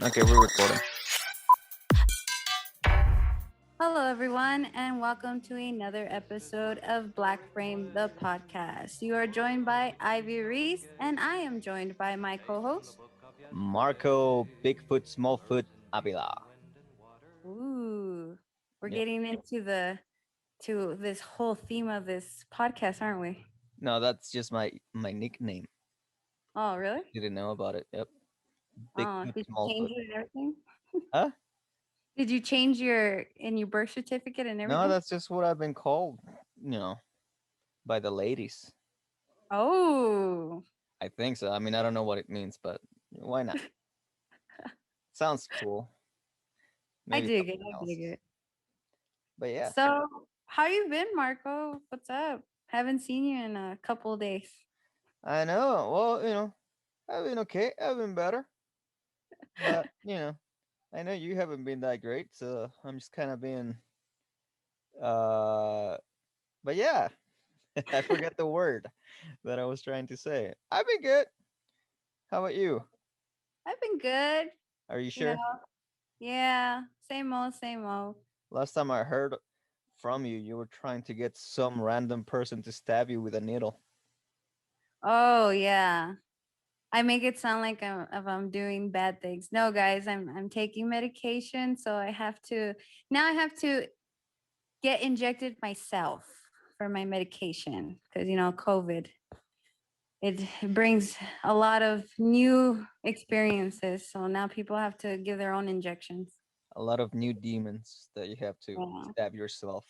Okay, we're recording. Hello, everyone, and welcome to another episode of Black Frame, the podcast. You are joined by Ivey Ruiz, and I am joined by my co-host. Marco Bigfoot Smallfoot Avila. Ooh, we're Yeah. getting into this whole theme of this podcast, aren't we? No, that's just my nickname. Oh, really? Didn't know about it. Yep. Oh, Bigfoot did you change Smallfoot. it and everything? Huh? Did you change your birth certificate and No, everything? that's just what I've been called, by the ladies. Oh, I think so. I mean, I don't know what it means, but why not? Sounds cool. I Maybe dig it. something I else. dig it. But yeah, So, how you been, Marco? What's up? Haven't seen you in a couple of days. I know. Well, I've been okay. I've been better. But, I know you haven't been that great, so I'm just kind of being uh but yeah, I forgot the word that I was trying to say. I've been good. How about you? I've been good. Are you You know, sure? yeah, same old, same old. Last time I heard from you, you were trying to get some random person to stab you with a needle. Oh yeah, I make it sound like I'm doing bad things. No, guys, I'm taking medication, so I have to get injected myself for my medication because COVID. It brings a lot of new experiences, so now people have to give their own injections. A lot of new demons that you have to Yeah. stab yourself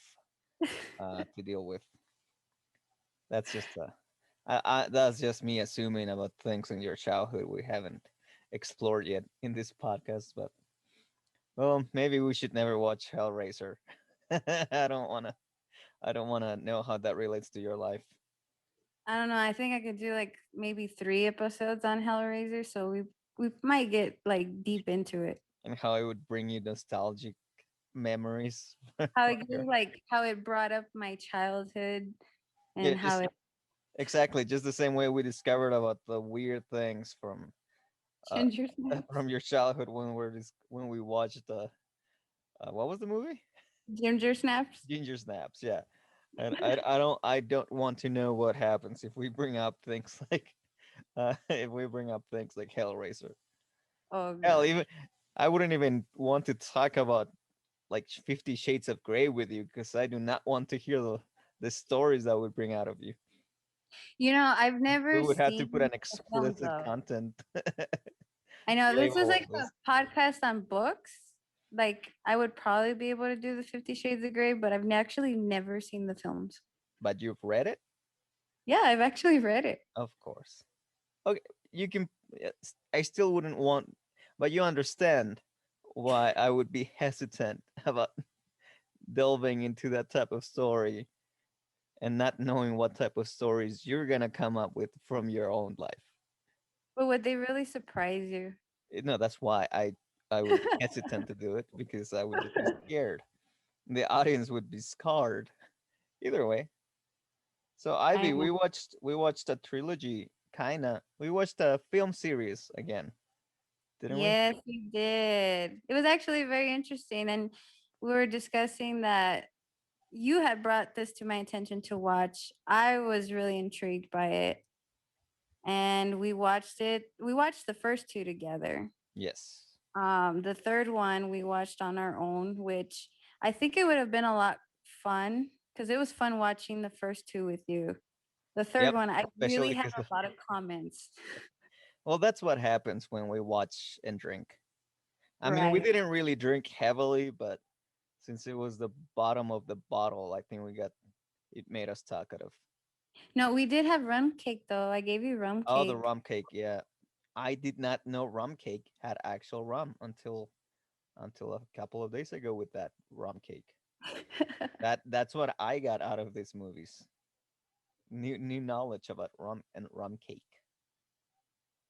to deal with. That's just that's just me assuming about things in your childhood we haven't explored yet in this podcast. But well, maybe we should never watch Hellraiser. I don't wanna. I don't wanna know how that relates to your life I don't know. I think I could do like maybe 3 episodes on Hellraiser, so we might get like deep into it. and how it would bring you nostalgic memories. How from it your- gave, like how it brought up my childhood yeah, and how just it exactly just the same way we discovered about the weird things uh ginger snaps. from your childhood when we watched the what was the movie? Ginger snaps. Ginger Snaps. Yeah, and I don't want to know what happens if we bring up things like if we bring up things like Hellraiser. Oh Hell, god. even I wouldn't even want to talk about like 50 Shades of Grey with you because I do not want to hear the stories that would bring out of you. I've We never would have to seen put an the films explicit though. content I know this is label like on this. a podcast on books. Like I would probably be able to do the 50 Shades of Grey, but I've actually never seen the films. But you've read it, Yeah, I've actually read it. of course. Okay, you can. I still wouldn't want, but you understand why I would be hesitant about delving into that type of story and not knowing what type of stories you're gonna come up with from your own life. But would they really surprise you? No, that's why I would be hesitant to do it because I would just be scared. The audience would be scarred. Either way. So I Ivy, know. we watched a trilogy, kinda. We watched a film series again, didn't we? Yes, we did. It was actually very interesting. And we were discussing that you had brought this to my attention to watch. I was really intrigued by it. And we watched it. We watched the first two together. Yes. The third one we watched on our own, which I think it would have been a lot fun because it was fun watching the first two with you. The third Yep. one, I Especially really had because a lot of comments. well, that's what happens when we watch and drink. I mean, we Right. didn't really drink heavily, but since it was the bottom of the bottle, I think it made us talkative. No, we did have rum cake though. I gave you rum Oh, the cake. rum cake, yeah. I did not know rum cake had actual rum until a couple of days ago with that rum cake. That's what I got out of these movies. New knowledge about rum and rum cake.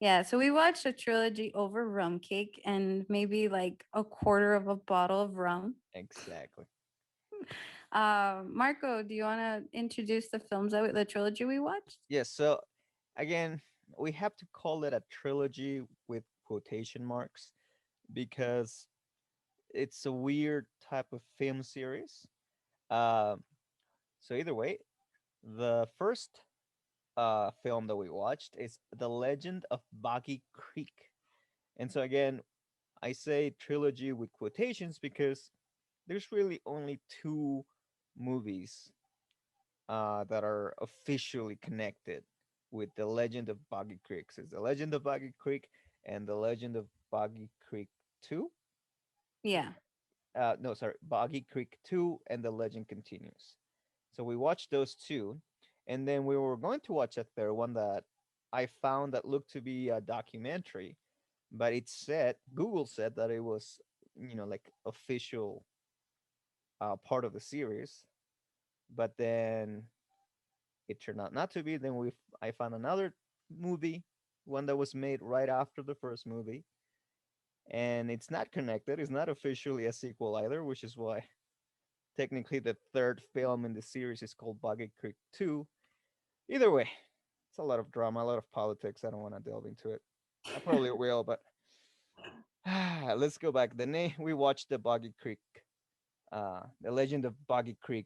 Yeah, so we watched a trilogy over rum cake and maybe like a quarter of a bottle of rum. Exactly. Marco, do you want to introduce the films that the trilogy we watched? Yes. So again, we have to call it a trilogy with quotation marks because it's a weird type of film series. Um, so either way, the first film that we watched is The Legend of Boggy Creek. And so again, I say trilogy with quotations because there's really only two movies that are officially connected with the Legend of Boggy Creek. So it's the Legend of Boggy Creek and the Legend of Boggy Creek 2. Yeah. No, sorry, Boggy Creek 2 and the Legend Continues. So we watched those two, and then we were going to watch a third one that I found that looked to be a documentary, but it said Google said that it was, like official part of the series, but then it turned out not to be. Then I found another movie, one that was made right after the first movie, and it's not connected. It's not officially a sequel either, which is why technically the third film in the series is called Buggy Creek 2. Either way, it's a lot of drama, a lot of politics. I don't want to delve into it. I probably will, but let's go back. The name we watched the Boggy Creek, the Legend of Boggy Creek,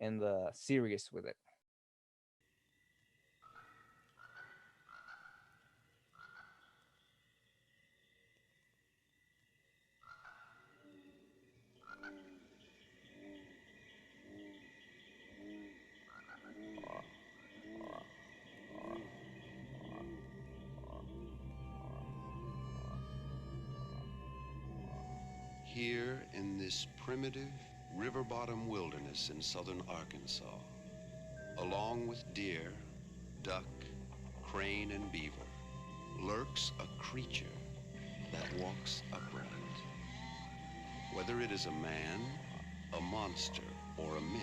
and the series with it. Here in this primitive river bottom wilderness in southern Arkansas, along with deer, duck, crane, and beaver, lurks a creature that walks upright. Whether it is a man, a monster, or a myth,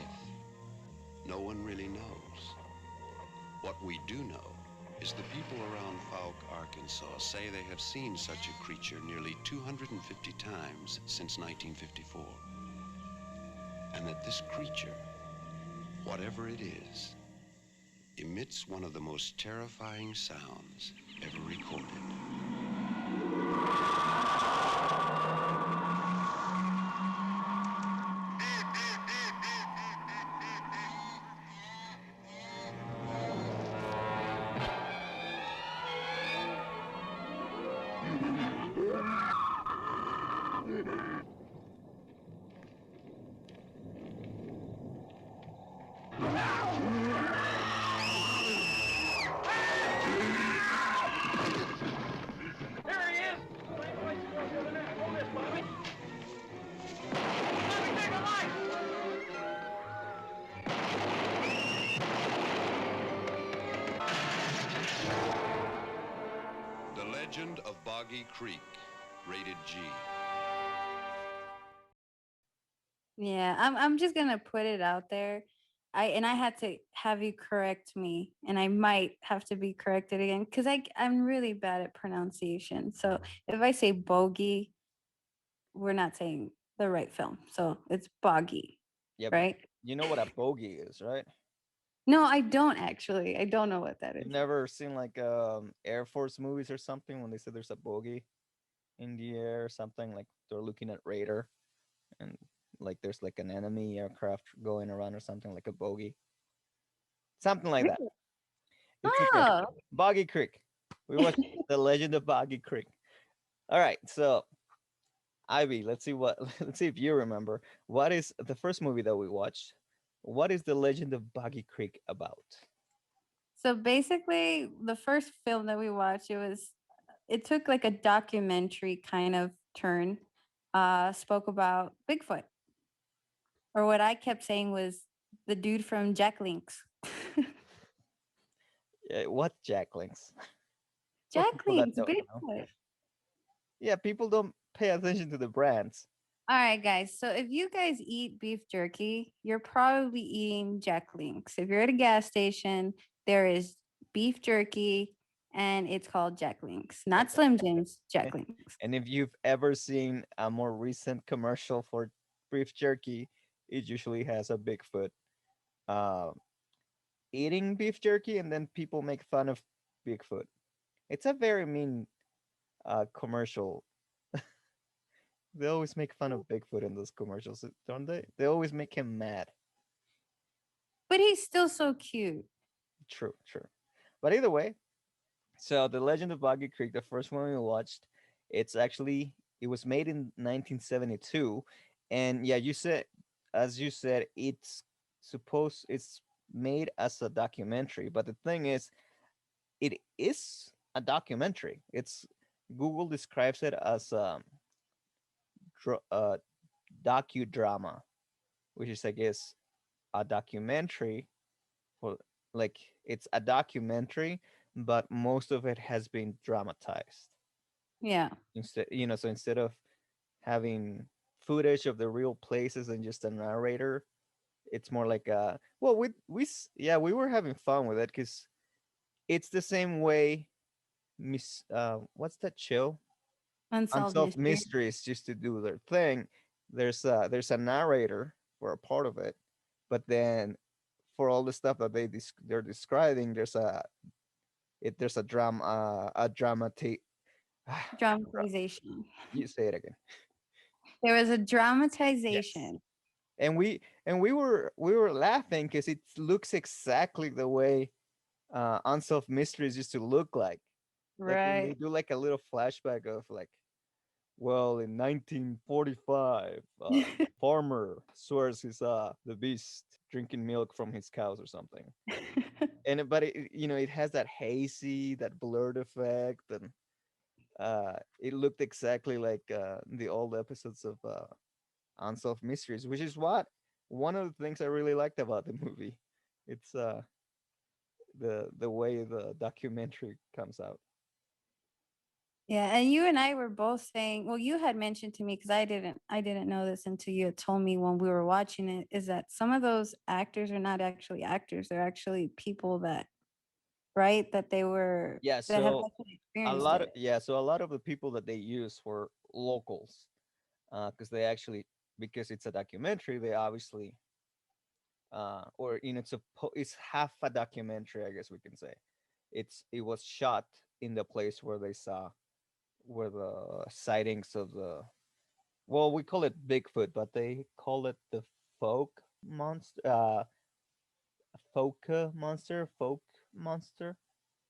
no one really knows. What we do know is the people around Fouke, Arkansas say they have seen such a creature nearly 250 times since 1954. And that this creature, whatever it is, emits one of the most terrifying sounds ever recorded. The Legend of Boggy Creek, rated G. Yeah, I'm just gonna put it out there. I had to have you correct me, and I might have to be corrected again because I'm really bad at pronunciation. So if I say bogey, we're not saying the right film. So it's boggy, Yeah, but right? you know what a bogey is, right? No, I don't actually. I don't know what that You've is. never seen like Air Force movies or something when they say there's a bogey in the air or something like they're looking at radar and like there's like an enemy aircraft going around or something like a bogey, something like that. Really? It's okay. Oh, Boggy Creek. We watched The Legend of Boggy Creek. All right, so Ivy, let's see what let's see if you remember what is the first movie that we watched. What is The Legend of Boggy Creek about? so basically, the first film that we watched, it took like a documentary kind of turn. Spoke about Bigfoot, or what I kept saying was the dude from Jack Links. What Jack Links? For Jack people that Links, don't know. Bigfoot. Yeah, people don't pay attention to the brands. All right, guys. So if you guys eat beef jerky, you're probably eating Jack Links. If you're at a gas station, there is beef jerky and it's called Jack Links, And, not Slim Jims, Jack Links. and if you've ever seen a more recent commercial for beef jerky, it usually has a Bigfoot uh, eating beef jerky, and then people make fun of Bigfoot. It's a very mean commercial. They always make fun of Bigfoot in those commercials, don't they? They always make him mad. But he's still so cute. True, true. But either way, so the Legend of Boggy Creek, the first one we watched, it's actually it was made in 1972, and yeah, you said as you said, it's made as a documentary, but the thing is, it is a documentary. It's Google describes it as a docudrama, which is I guess a documentary for like it's a documentary, but most of it has been dramatized. Yeah. Instead, so instead of having footage of the real places and just a narrator, it's more like well, yeah, we were having fun with it because it's the same way what's that show, Unsolved Unsolved Mystery. Mysteries used to do their thing. There's a narrator for a part of it, but then for all the stuff that they're describing, there's a drama a dramati Dramatization. you say it again. There was a Yes. dramatization. And we were laughing because it looks exactly the way Unsolved Mysteries used to look like when they Right. do like a little flashback of like, well, in 1945, farmer swears he saw the beast drinking milk from his cows or something. But it has that hazy, that blurred effect, and it looked exactly like the old episodes of Unsolved Mysteries, which is what one of the things I really liked about the movie. It's the way the documentary comes out. Yeah, and you and I were both saying, well, you had mentioned to me because I didn't know this until you had told me when we were watching it, is that some of those actors are not actually actors. They're actually people that, right, Yeah, that have so actually experienced it. a lot of the people that they use were locals, because because it's a documentary, they obviously or it's half a documentary, I guess we can say. It was shot in the place where they saw where the sightings of the, well, we call it Bigfoot, but they call it the folk monster, folk monster,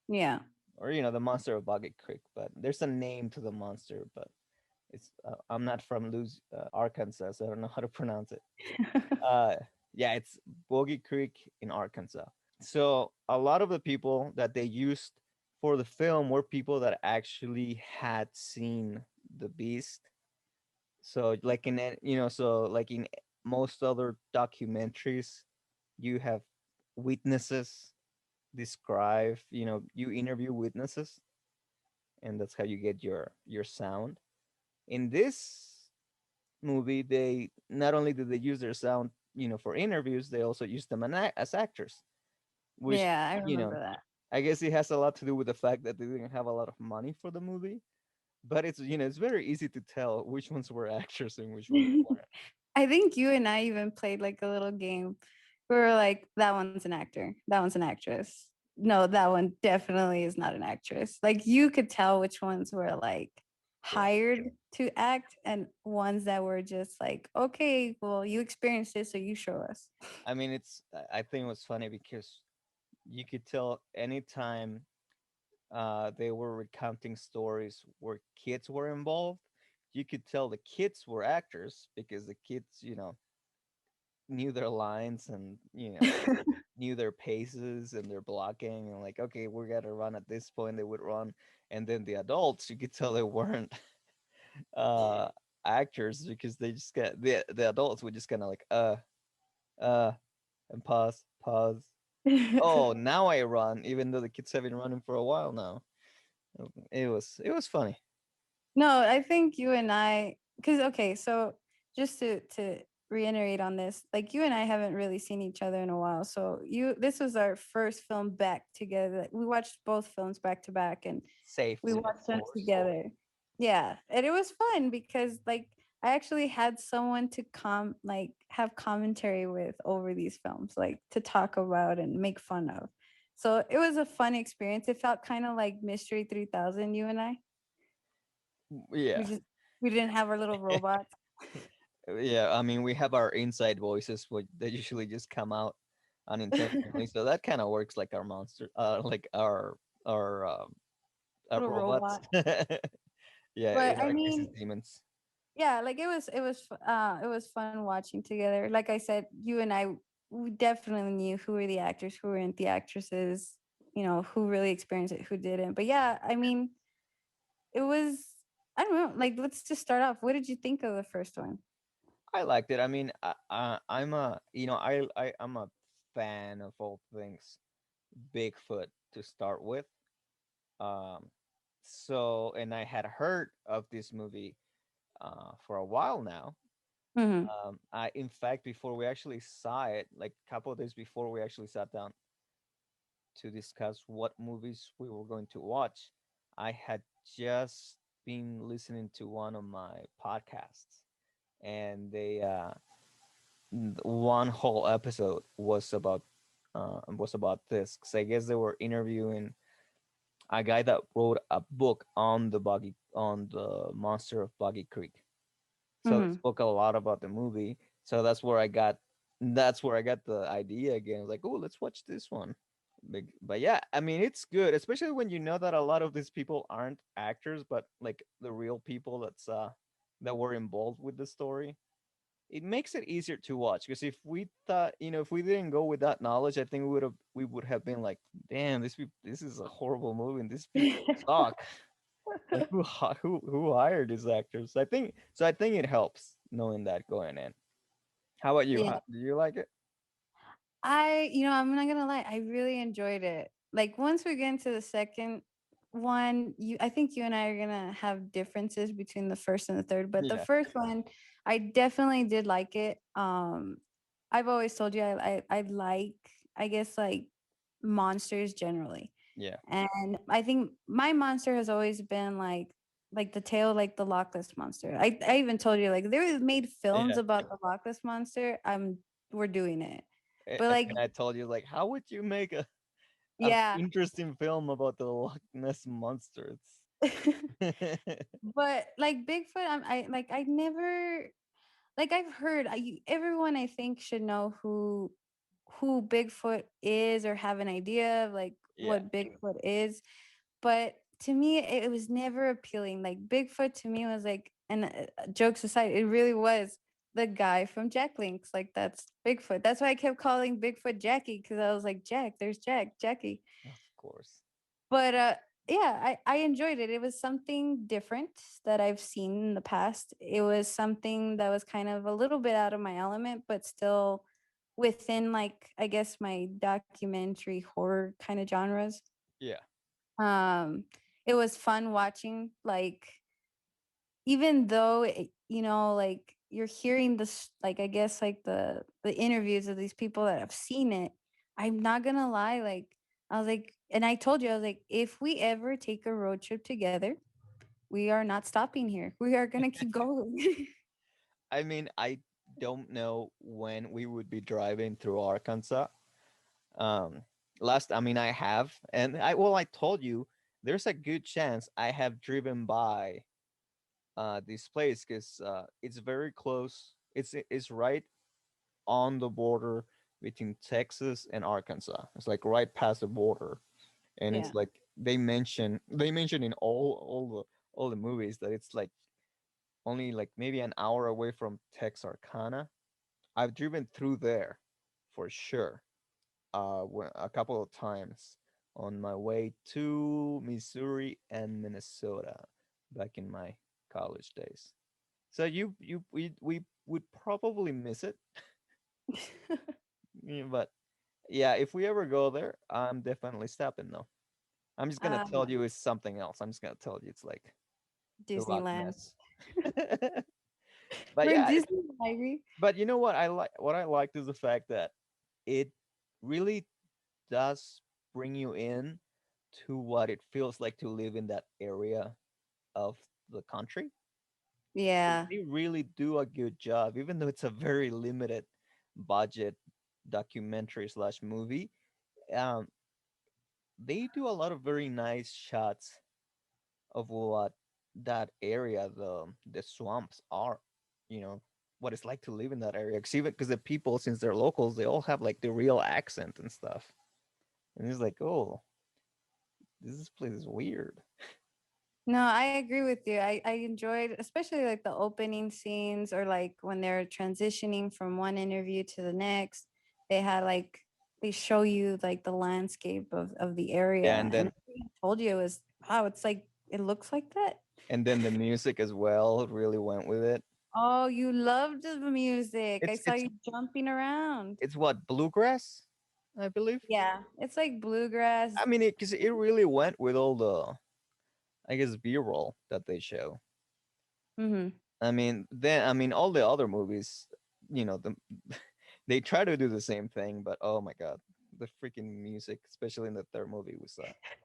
Yeah. or the monster of Boggy Creek. But there's a name to the monster, but I'm not from Arkansas, so I don't know how to pronounce it. Uh, yeah, it's Boggy Creek in Arkansas. So a lot of the people that they used for the film were people that actually had seen the beast. So like in most other documentaries, you have witnesses describe, you interview witnesses, and that's how you get your sound. In this movie, they not only did they use their sound, for interviews, they also used them as actors, which, Yeah, I you know, remember that. I guess it has a lot to do with the fact that they didn't have a lot of money for the movie. But it's very easy to tell which ones were actors and which ones weren't. I think you and I even played like a little game. We were like, that one's an actor. That one's an actress. No, that one definitely is not an actress. Like you could tell which ones were like Yeah. hired to act and ones that were just like, okay, well, you experienced it, so you show us. I mean, I think it was funny because you could tell anytime they were recounting stories where kids were involved, you could tell the kids were actors because the kids, knew their lines and, knew their paces and their blocking and like, okay, we're gonna run at this point, they would run. And then the adults, you could tell they weren't uh actors because they just got the adults would just kind of like uh and pause. Oh, now I run, even though the kids have been running for a while now. It was funny. No, I think you and I, because okay, so just to reiterate on this. Like you and I haven't really seen each other in a while. So this was our first film back together. We watched both films back to back, and we Safety, of watched them course. together. Yeah, and it was fun because like I actually had someone to have commentary with over these films, like to talk about and make fun of. So it was a fun experience. It felt kind of like Mystery 3000. You and I, we Yeah. just we didn't have our little robots. Yeah, I mean, we have our inside voices, which they usually just come out unintentionally. So that kind of works like our monster, like our Little robots. robot. Yeah, But in I our case, it's mean, demons. yeah, like it was fun watching together. Like I said, you and I, we definitely knew who were the actors, who weren't the actresses, who really experienced it, who didn't. But yeah, I mean, it was, I don't know, like let's just start off. What did you think of the first one? I liked it. I mean, I'm a, I'm a fan of all things Bigfoot to start with. Um, so, and I had heard of this movie for a while now. Hmm. In fact, before we actually saw it, like a couple of days before we actually sat down to discuss what movies we were going to watch, I had just been listening to one of my podcasts, and one whole episode was about this. Because I guess they were interviewing a guy that wrote a book on the monster of Boggy Creek. So they Hmm. spoke a lot about the movie. So that's where I got the idea again. I was like, oh, let's watch this one. But yeah, I mean, it's good, especially when you know that a lot of these people aren't actors, but like the real people that were involved with the story. It makes it easier to watch because if we thought, if we didn't go with that knowledge, I think we would have been like, damn, this is a horrible movie and these people suck. Like who hired these actors? I think so. I think it helps knowing that going in. How about you? Yeah. Do you like it? I'm not gonna lie, I really enjoyed it. Like once we get into the second one, I think you and I are gonna have differences between the first and the third, but the Yeah, first one, I definitely did like it. I've always told you I like, I guess, like monsters generally, yeah, and I think my monster has always been like the tail, like the Loch Ness monster. I even told you like they made films yeah. about the Loch Ness monster. We're doing it, but And like then I told you like, how would you make a yeah. interesting film about the Loch Ness monster? But like Bigfoot, I never, like I've heard everyone I think should know who Bigfoot is or have an idea of like Yeah, what Bigfoot is. But to me, it was never appealing. Like Bigfoot to me was like, and jokes aside, it really was the guy from Jack Links. Like that's Bigfoot. That's why I kept calling Bigfoot Jackie, because I was like, Jack, there's Jackie. of course. But yeah, I enjoyed it. It was something different that I've seen in the past. It was something that was kind of a little bit out of my element, but still within, like, I guess my documentary horror kind of genres. Yeah, um it was fun watching, like, even though like you're hearing this, like, I guess, like the interviews of these people that have seen it. I'm not gonna lie, like, I was like, and I told you, I was like, if we ever take a road trip together, we are not stopping here, we are gonna keep going. I mean, I don't know when we would be driving through Arkansas. Um, I mean, I have, and I told you, there's a good chance I have driven by this place because it's very close. It's right on the border between Texas and Arkansas. It's like right past the border, and Yeah. it's like they mention in all the movies that it's like only like maybe an hour away from Texarkana. I've driven through there for sure. A couple of times on my way to Missouri and Minnesota back in my college days. So we would probably miss it. Yeah, but yeah, if we ever go there, I'm definitely stopping though. I'm just gonna tell um you it's something else. I'm just gonna tell you it's like the Loch Disneyland. Ness. But For yeah, Disney, I agree. but you know what I like? What I liked is the fact that it really does bring you in to what it feels like to live in that area of the country. Yeah. They really do a good job, even though it's a very limited budget documentary slash movie. Um, they do a lot of very nice shots of what that area, the swamps are. You know what it's like to live in that area. Cause even because the people, since they're locals, they all have like the real accent and stuff. And it's like, oh, this place is weird. No, I agree with you. I enjoyed especially like the opening scenes or like when they're transitioning from one interview to the next. They had like they show you like the landscape of the Yeah, area and everything I told you it was wow, it's like it looks like that. and then the music as well really went with it. Oh, you loved the music. I It's saw it's you jumping around. it's what, bluegrass, I believe. Yeah, it's like bluegrass. I mean, because it really went with all the, I guess, B-roll that they show. Hmm. I mean, all the other movies, the they try to do the same thing, but oh my god, the freaking music, especially in the third movie, was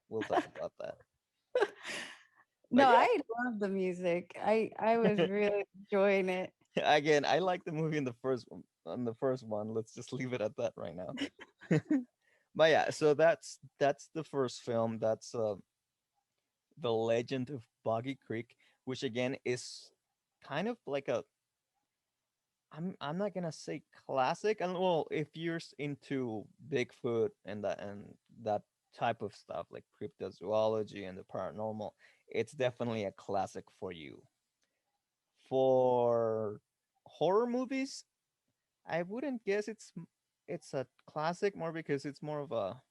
we'll talk about that. No, But yeah, I love the music. I was really enjoying it. again, I like the movie in the first one. On the first one, let's just leave it at that right now. But yeah, so that's the first film. That's the Legend of Boggy Creek, which again is kind of like a, I'm not gonna say classic, and well, if you're into Bigfoot and that type of stuff like cryptozoology and the paranormal, it's definitely a classic for you. For horror movies, I wouldn't guess it's a classic more because it's more of a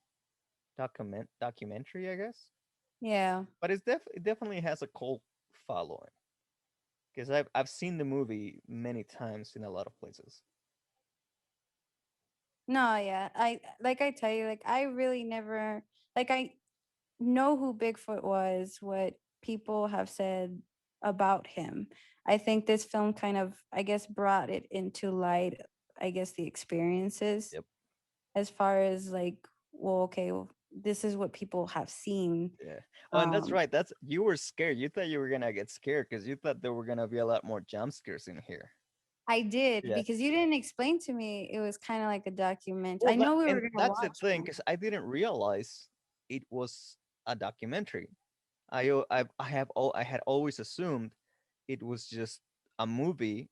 documentary, I guess. Yeah. But it definitely has a cult following because I've seen the movie many times in a lot of places. No, yeah. I like I tell you, like I really never like I know who Bigfoot was, what people have said about him. I think this film kind of, I guess, brought it into light, I guess, the experiences Yep. as far as like, well, okay, well, this is what people have seen. Yeah. Oh, and that's Um, right. That's You were scared. You thought you were gonna get scared because you thought there were gonna be a lot more jump scares in here. I did Yeah. because you didn't explain to me it was kind of like a document. Well, I know we were and gonna that's the watch thing one. because I didn't realize it was a documentary. I had always assumed it was just a movie.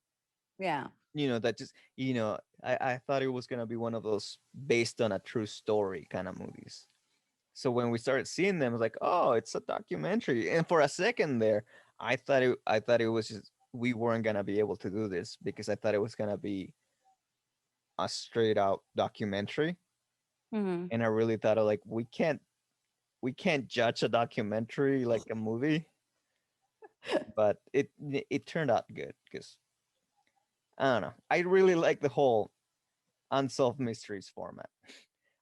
Yeah. That just I thought it was gonna be one of those based on a true story kind of movies. So when we started seeing them, I was like, oh, it's a documentary. And for a second there, I thought it was just we weren't gonna be able to do this because I thought it was gonna be a straight out documentary. Hmm. And I really thought of like we can't judge a documentary like a movie, but it turned out good because I don't know. I really like the whole unsolved mysteries format.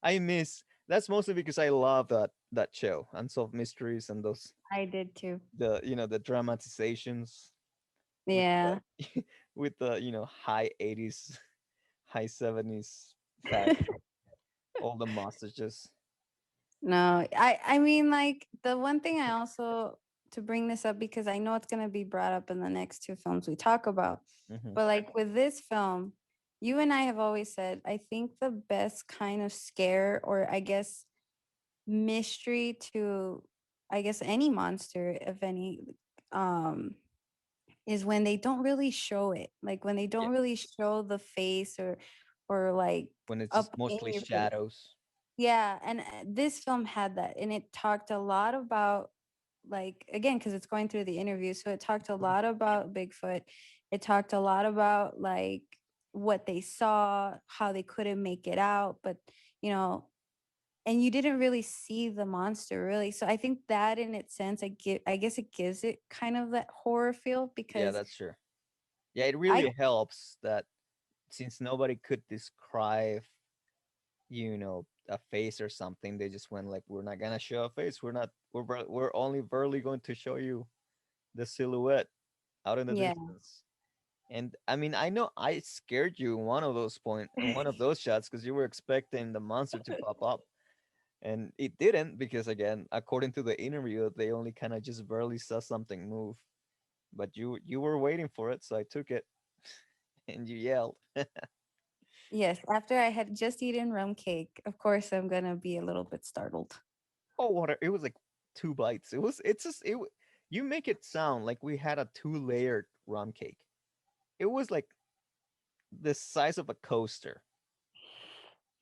I miss That's mostly because I love that show, Unsolved Mysteries, and those I did too. the dramatizations with Yeah. the with the high 80s, high 70s fashion, all the mustaches. No, I mean like the one thing I also to bring this up because I know it's going to be brought up in the next two films we talk about. Hmm. But like with this film, you and I have always said I think the best kind of scare or I guess mystery to I guess any monster of any um is when they don't really show it. Like when they Yeah, don't really show the face or like when it's up just in mostly your face. shadows. Yeah, and this film had that, and it talked a lot about, like, again, because it's going through the interview. So it talked a Mhm. lot about Bigfoot. It talked a lot about like what they saw, how they couldn't make it out, but you know, and you didn't really see the monster really. So I think that in its sense, I guess it gives it kind of that horror feel Yeah, because that's true. Yeah, it I really helps that since nobody could describe, a face or something, they just went like, "We're not gonna show a face. We're only barely going to show you the silhouette out in the yeah. distance." And I mean, I know I scared you in one of those in one of those shots because you were expecting the monster to pop up, and it didn't because again, according to the interview, they only kind of just barely saw something move. But you were waiting for it, so I took it, and you yelled. Yes, after I had just eaten rum cake, of course I'm gonna be a little bit startled. Oh, what? It was like two bites. It's just you make it sound like we had a two-layered rum cake. It was like the size of a coaster.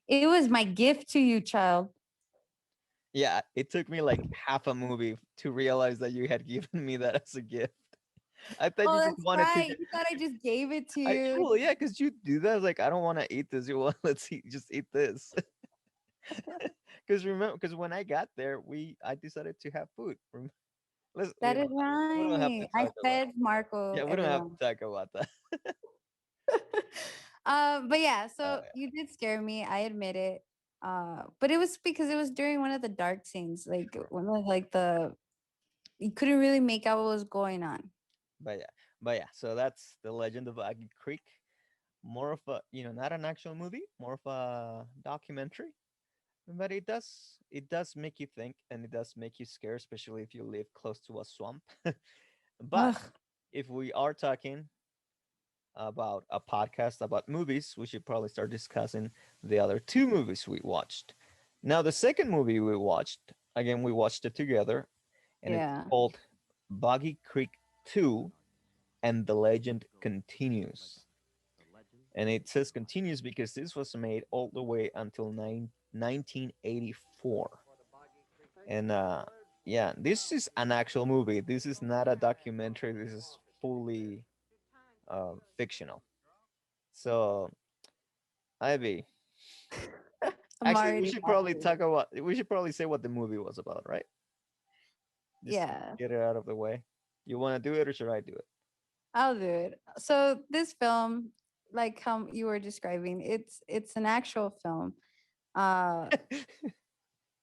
It was my gift to you, child. Yeah, it took me like half a movie to realize that you had given me that as a gift. I thought Oh, you just that's wanted to right. get. You thought I just gave it to I you. well, yeah, because you do that. I was like, I don't want to eat this. You want let's eat, just eat this. Because remember, because when I got there, I decided to have food. Let's That is we don't have to right. I talk about. fed Marco, Yeah, we don't have everyone. to talk about that. But yeah, so Yeah. you did scare me. I admit it. But it was because it was during one of the dark scenes, like Sure. one of like the you couldn't really make out what was going on. But yeah, so that's the Legend of Boggy Creek. More of a, not an actual movie, more of a documentary. But it does make you think, and it does make you scared, especially if you live close to a swamp. But Ugh. if we are talking about a podcast about movies, we should probably start discussing the other two movies we watched. Now, the second movie we watched, again, we watched it together, and it's Yeah. called Boggy Creek 2 and the Legend Continues. And it says continues because this was made all the way until 1984. And yeah, this is an actual movie. This is not a documentary. This is fully fictional. So, Ivy, I'm actually, we already should probably laughing. talk about. We should probably say what the movie was about, right? Just to Yeah, get it out of the way. You want to do it, or should I do I'll do it. So this film, like how you were describing, it's an actual film. Uh it?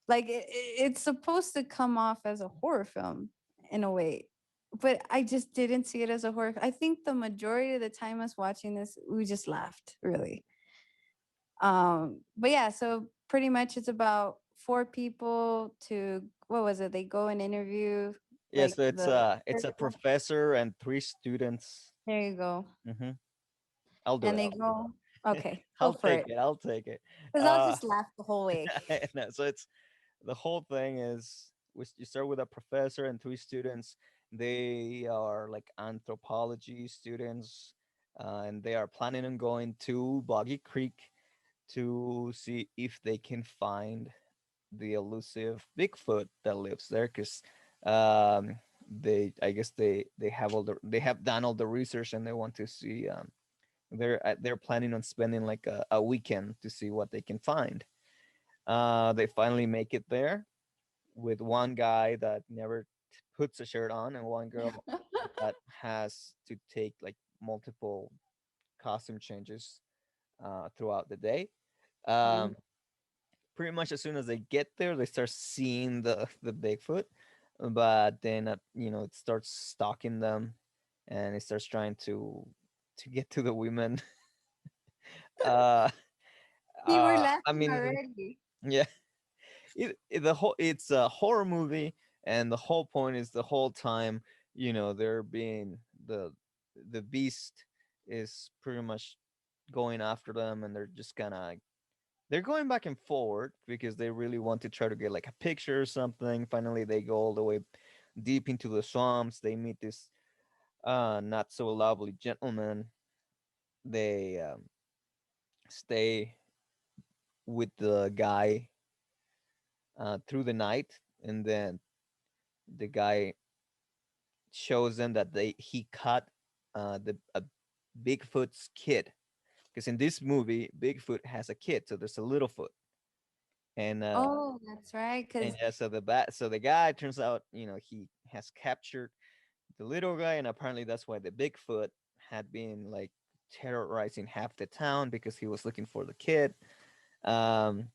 like it's supposed to come off as a horror film in a way, but I just didn't see it as a horror. I think the majority of the time us watching this, we just laughed, really. But yeah, so pretty much it's about four people to what was it? They go and interview Yes, like so it's the a professor and three students. there you go. Hmm. I'll do And it. they go, okay, go I'll for take it. it. I'll take it. Because I'll Uh, just laugh the whole way. no, so it's the whole thing is you start with a professor and three students. They are like anthropology students, and they are planning on going to Boggy Creek to see if they can find the elusive Bigfoot that lives there. Because I guess they have done all the research and they want to see. They're planning on spending like a weekend to see what they can find. They finally make it there with one guy that never puts a shirt on and one girl that has to take like multiple costume changes throughout the day. Mhm. Um, Pretty much as soon as they get there, they start seeing the Bigfoot, but then it starts stalking them, and it starts trying to get to the women. Uh, You were I laughing mean, already. yeah, the whole it's a horror movie, and the whole point is the whole time, they're being the beast is pretty much going after them, and they're going back and forward because they really want to try to get like a picture or something. Finally, they go all the way deep into the swamps. They meet this not so lovely gentleman. They stay with the guy through the night, and then the guy shows them that he cut the a Bigfoot's kid, because in this movie Bigfoot has a kid, so there's a little foot, and Oh, that's right. and Because yeah, so the guy turns out, he has captured the little guy, and apparently that's why the Bigfoot had been like terrorizing half the town because he was looking for the kid. Um,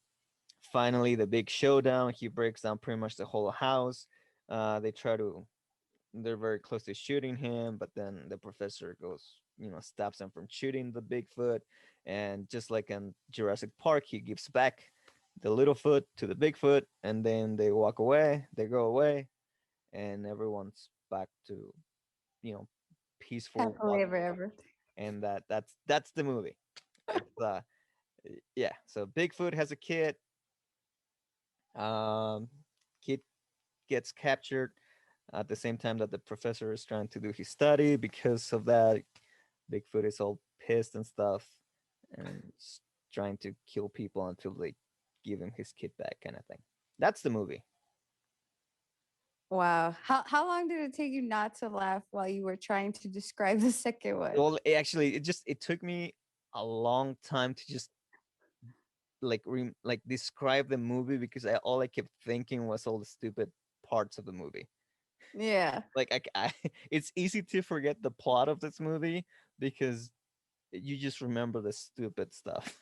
Finally, the big showdown. He breaks down pretty much the whole house. They try to. They're very close to shooting him, but then the professor goes stops them from shooting the Bigfoot. And just like in Jurassic Park, he gives back the little foot to the Bigfoot, and then they walk away, they go away, and everyone's back to you know peaceful Happily walking. ever ever. And that's the movie. It's yeah. So Bigfoot has a kid. Um, kid gets captured at the same time that the professor is trying to do his study. Because of that, Bigfoot is all pissed and stuff, and trying to kill people until they give him his kid back, kind of thing. That's the movie. Wow. How long did it take you not to laugh while you were trying to describe the second one? Well, actually, it took me a long time to just like describe the movie, because all I kept thinking was all the stupid parts of the movie. Yeah. Like it's easy to forget the plot of this movie because you just remember the stupid stuff.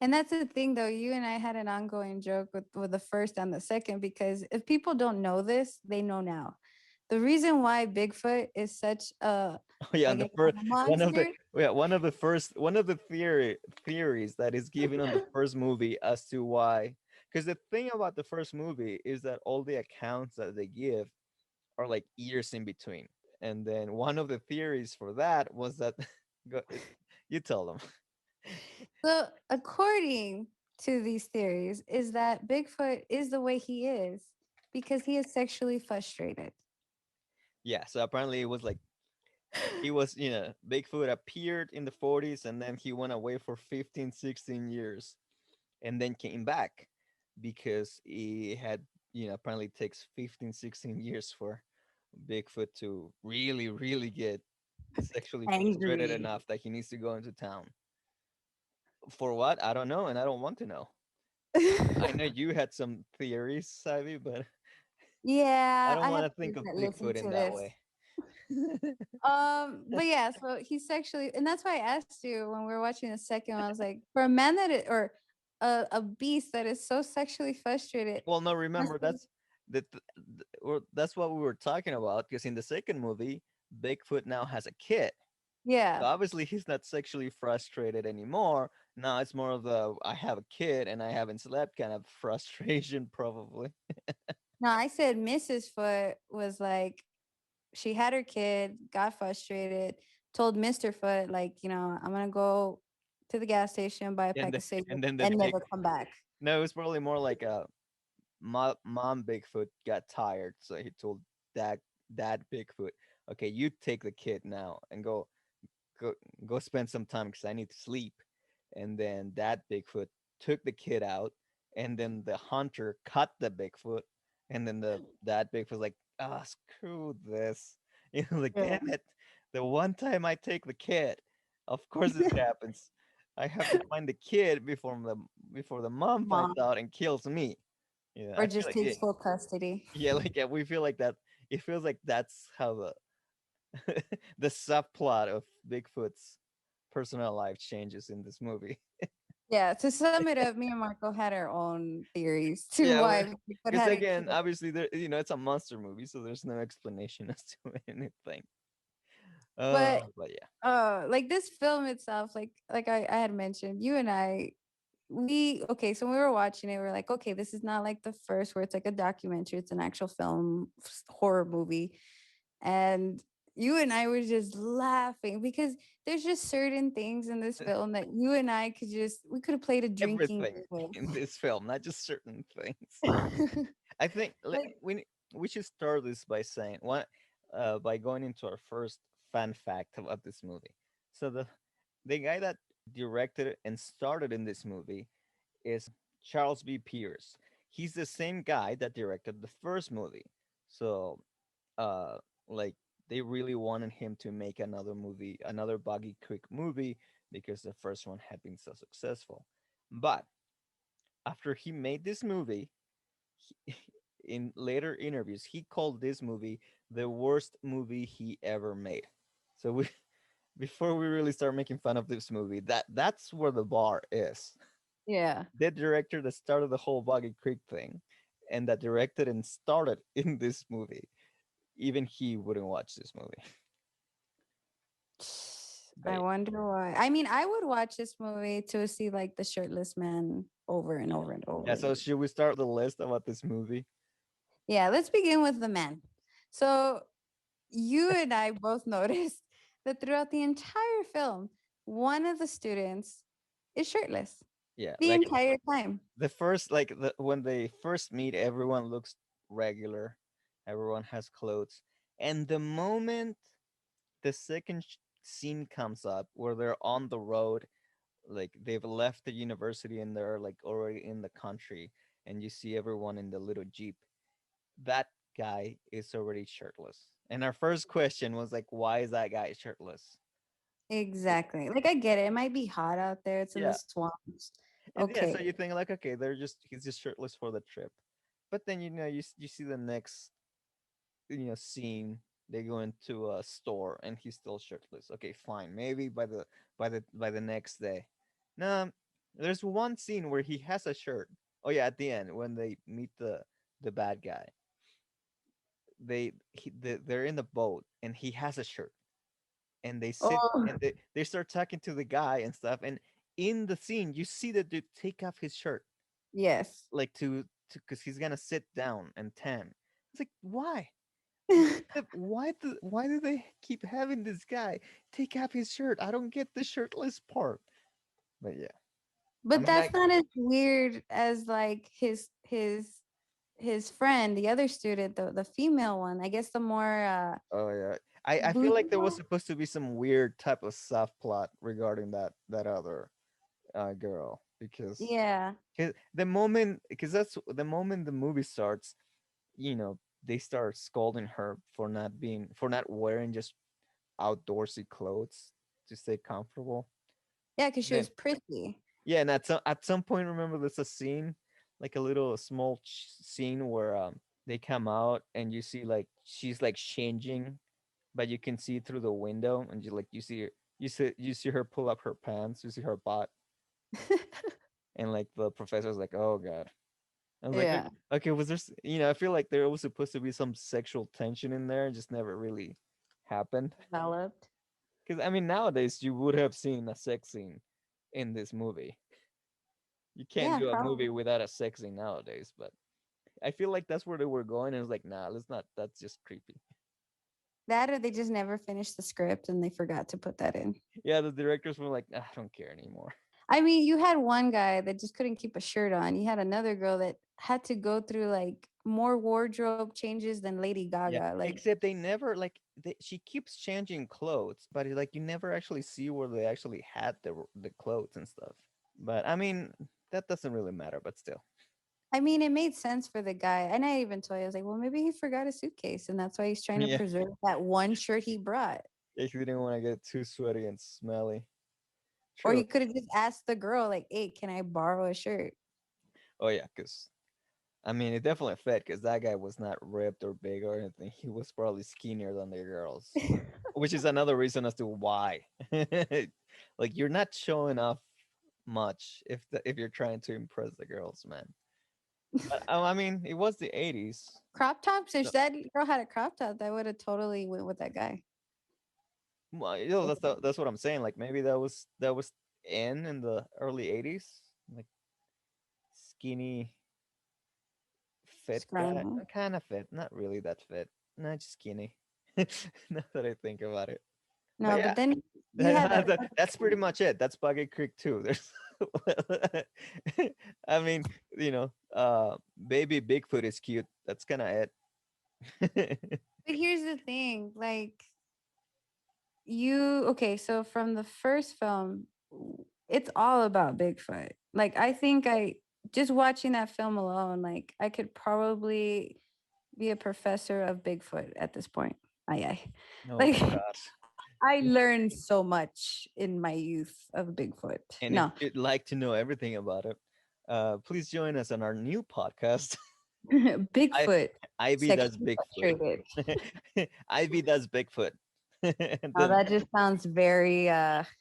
And that's the thing though, you and I had an ongoing joke with the first and the second, because if people don't know this, they know now. The reason why Bigfoot is such a Oh yeah, like and the a first monster. one of the theories that is given on the first movie as to why. Because the thing about the first movie is that all the accounts that they give are like years in between. And then one of the theories for that was that go, you tell them. So according to these theories, is that Bigfoot is the way he is because he is sexually frustrated. Yeah, so apparently it was like he was, Bigfoot appeared in the 40s, and then he went away for 15, 16 years and then came back because he had, apparently it takes 15, 16 years for Bigfoot to really, really get sexually frustrated Angry. enough that he needs to go into town. For what? I don't know, and I don't want to know. I know you had some theories, Ivy, but I Yeah, don't I want have to think friends of that listen Bigfoot to in that this. way. But yeah, so he's sexually, and that's why I asked you when we were watching the second one. I was like, for a man or a beast that is so sexually frustrated, Well, no, must remember be, that's what we were talking about, because in the second movie, Bigfoot now has a kid. So yeah. obviously he's not sexually frustrated anymore. Now it's more of the I have a kid and I haven't slept kind of frustration, probably. No, I said Mrs. Foot was like, she had her kid, got frustrated, told Mr. Foot, like, I'm gonna go to the gas station, buy a And pack of cigarettes, and then the and big never come back. no, it's probably more like a mom Bigfoot got tired, so he told dad dad Bigfoot, okay, you take the kid now and go go spend some time because I need to sleep. And then that Bigfoot took the kid out, and then the hunter cut the Bigfoot, and then the that Bigfoot's like, ah, screw this. Like, Yeah. damn it. The one time I take the kid, of course this happens. I have to find the kid before the mom finds Mom, out and kills me. Yeah, or I feel just like, yeah, takes full custody. yeah, like, yeah, we feel like that. It feels like that's how the subplot of Bigfoot's personal life changes in this movie. Yeah, to sum it up, me and Marco had our own theories to Yeah, why Bigfoot because had a kid. again, obviously, it's a monster movie, so there's no explanation as to anything. But But yeah, like this film itself, like I had mentioned, you and I, we okay, so when we were watching it, we are like, okay, this is not like the first where it's like a documentary, it's an actual film horror movie. And you and I were just laughing because there's just certain things in this film that you and I we could have played a drinking everything game with. in this film, not just certain things. I think Like, we should start this by saying one, by going into our first fun fact about this movie. So the guy that directed and started in this movie is Charles B. Pierce. He's the same guy that directed the first movie. So, uh, like they really wanted him to make another movie, another Boggy Creek movie, because the first one had been so successful. But after he made this movie, he, in later interviews, he called this movie the worst movie he ever made. So we, before we really start making fun of this movie, that's where the bar is. yeah. The director that started the whole Boggy Creek thing, and that directed and started in this movie, even he wouldn't watch this movie. I But wonder why. I mean, I would watch this movie to see like the shirtless man over and yeah, over and yeah. over. So should we start the list about this movie? Yeah, let's begin with the men. So you and I both noticed that throughout the entire film, one of the students is shirtless Yeah, the like entire time. the first, when they first meet, everyone looks regular, everyone has clothes, and the moment the second scene comes up where they're on the road, like they've left the university and they're like already in the country, and you see everyone in the little jeep, that guy is already shirtless. And our first question was like, why is that guy shirtless? Exactly. Like I get it. It might be hot out there. It's in the Yeah. swamps. And yeah, so Okay. you think like, okay, he's just shirtless for the trip. But then you see the next scene. They go into a store and he's still shirtless. Okay, fine. Maybe by the next day. No, there's one scene where he has a shirt. Oh yeah, at the end when they meet the bad guy, they're in the boat and he has a shirt, and they sit Oh, and they start talking to the guy and stuff, and in the scene you see the dude take off his shirt, yes. like to because he's gonna sit down and tan. It's like, why? Why do they keep having this guy take off his shirt? I don't get the shirtless part. But yeah, I But mean, that's not as weird as like his friend, the other student, the female one. I guess the more oh yeah, I feel like bougie there was one. supposed to be some weird type of subplot regarding that other girl, because Yeah. that's the moment the movie starts. They start scolding her for not wearing just outdoorsy clothes to stay comfortable. Yeah, because she Then was pretty. yeah, and at some point, remember there's a scene, like a little small scene where they come out and you see like she's like changing, but you can see through the window, and you see her pull up her pants, you see her butt, and like the professor's like, oh god. I was like, Yeah. okay, was there? I feel like there was supposed to be some sexual tension in there, just never really happened. Developed. Because I mean, nowadays you would have seen a sex scene in this movie. You can't Yeah, do a probably. movie without a sex scene nowadays, but I feel like that's where they were going, and it's like, nah, let's not. That's just creepy. That or they just never finished the script and they forgot to put that in. Yeah, the directors were like, "Nah, I don't care anymore." I mean, you had one guy that just couldn't keep a shirt on. You had another girl that had to go through like more wardrobe changes than Lady Yeah, Gaga. Like, except they never she keeps changing clothes, but like you never actually see where they actually had the clothes and stuff. But I mean, that doesn't really matter. But still, I mean, it made sense for the guy. And I even told you, I was like, well, maybe he forgot a suitcase and that's why he's trying to yeah, preserve that one shirt he brought. if you didn't want to get too sweaty and smelly. Or True. he could have just asked the girl, like, hey, can I borrow a shirt? Oh yeah, because I mean, it definitely fit because that guy was not ripped or big or anything. He was probably skinnier than the girls, which is another reason as to why. Like you're not showing off much if you're trying to impress the girls, man. But I mean, it was the '80s. Crop tops? So, If that girl had a crop top, that would have totally went with that guy. well, that's what I'm saying. Like maybe that was in the early '80s, like skinny, fit guy, Scrawny. kind of fit, not really that fit, not just skinny. Now that I think about it. But No, yeah, but then he had a that's pretty much it. That's Buggy Creek too. There's, I mean, baby Bigfoot is cute. That's kind of it. but here's the thing, like you okay, so from the first film, it's all about Bigfoot. Like I think I just watching that film alone, like I could probably be a professor of Bigfoot at this point. Aye, aye. Oh Like God! I learned so much in my youth of Bigfoot. And if No, you'd like to know everything about it, please join us on our new podcast. I Bigfoot Ivy does sexually Bigfoot. frustrated. Ivy does Bigfoot. and Oh, then that just sounds very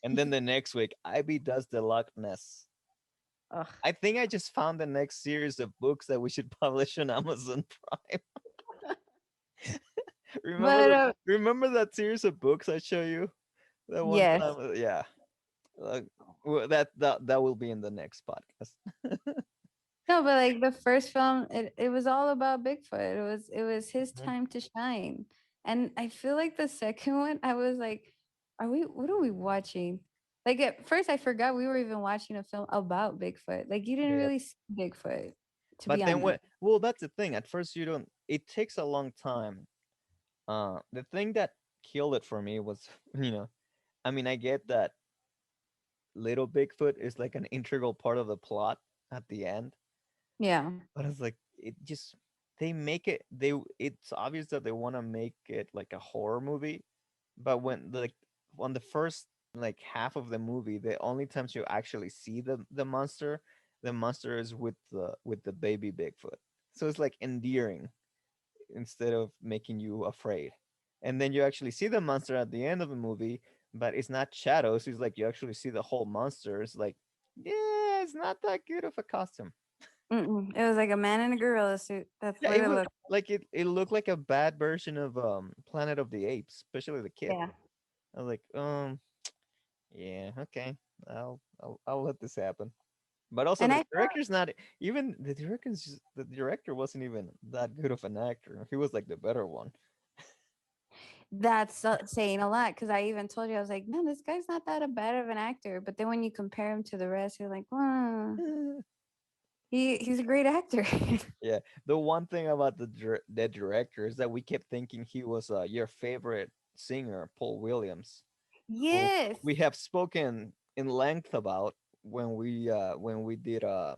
and then the next week, Ivy does the Loch Ness. ugh. I think I just found the next series of books that we should publish on Amazon Prime. remember But the remember that series of books I show you? That one Yes. time, yeah. Uh, that will be in the next podcast. No, but like the first film, it was all about Bigfoot. It was his Mhm. time to shine. And I feel like the second one, I was like, what are we watching? Like at first I forgot we were even watching a film about Bigfoot. Like you didn't Yeah, really see Bigfoot, to be but then honest. what? Well, that's the thing. At first, you don't. It takes a long time. The thing that killed it for me was, I mean, I get that little Bigfoot is like an integral part of the plot at the end, Yeah. but it's like it just they make it they it's obvious that they want to make it like a horror movie, but when like on the first like half of the movie, the only times you actually see the monster is with the baby Bigfoot. So it's like endearing instead of making you afraid. And then you actually see the monster at the end of the movie, but it's not shadows. It's like you actually see the whole monster. It's like, yeah, it's not that good of a costume. Mm-mm. It was like a man in a gorilla suit. That's Yeah, what it it was looked. like it looked like a bad version of Planet of the Apes, especially the kid. Yeah. I was like, yeah, okay, I'll let this happen. But also And the I director's not even the director wasn't even that good of an actor. He was like the better one. That's saying a lot because I even told you I was like, man, this guy's not that a bad of an actor. But then when you compare him to the rest, you're like, well, he's a great actor. Yeah, the one thing about the director is that we kept thinking he was your favorite singer, Paul Williams, who Yes, we have spoken in length about when we did our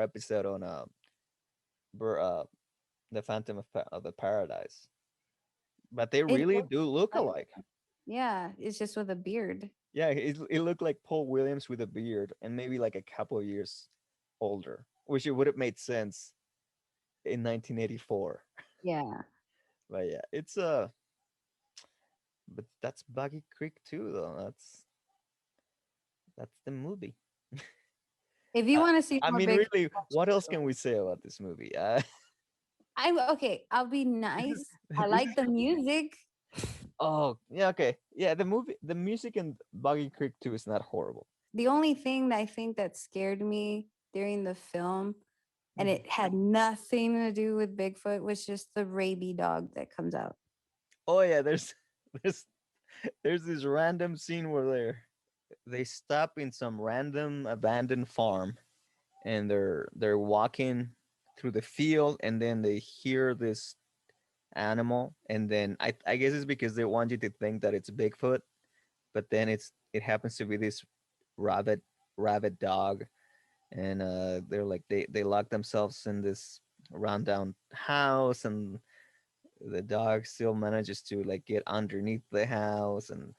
episode on the Phantom of the Paradise. But they it really looks do look like alike. yeah, it's just with a beard. Yeah, it looked like Paul Williams with a beard and maybe like a couple of years older, which it would have made sense in 1984. Yeah. But yeah, but that's Buggy Creek too, though. That's the movie. If you Uh, want to see I more mean, big, really, what else can we say about this movie? I'm okay. I'll be this is nice. I this like is the music. oh yeah, okay, yeah. The music in Buggy Creek 2 is not horrible. The only thing that I think that scared me during the film, and Mhm. it had nothing to do with Bigfoot, was just the rabies dog that comes out. Oh yeah, there's there's this random scene where they stop in some random abandoned farm and they're walking through the field and then they hear this animal and then I guess it's because they want you to think that it's Bigfoot, but then it happens to be this rabbit rabbit dog and they're like they lock themselves in this rundown house and the dog still manages to like get underneath the house and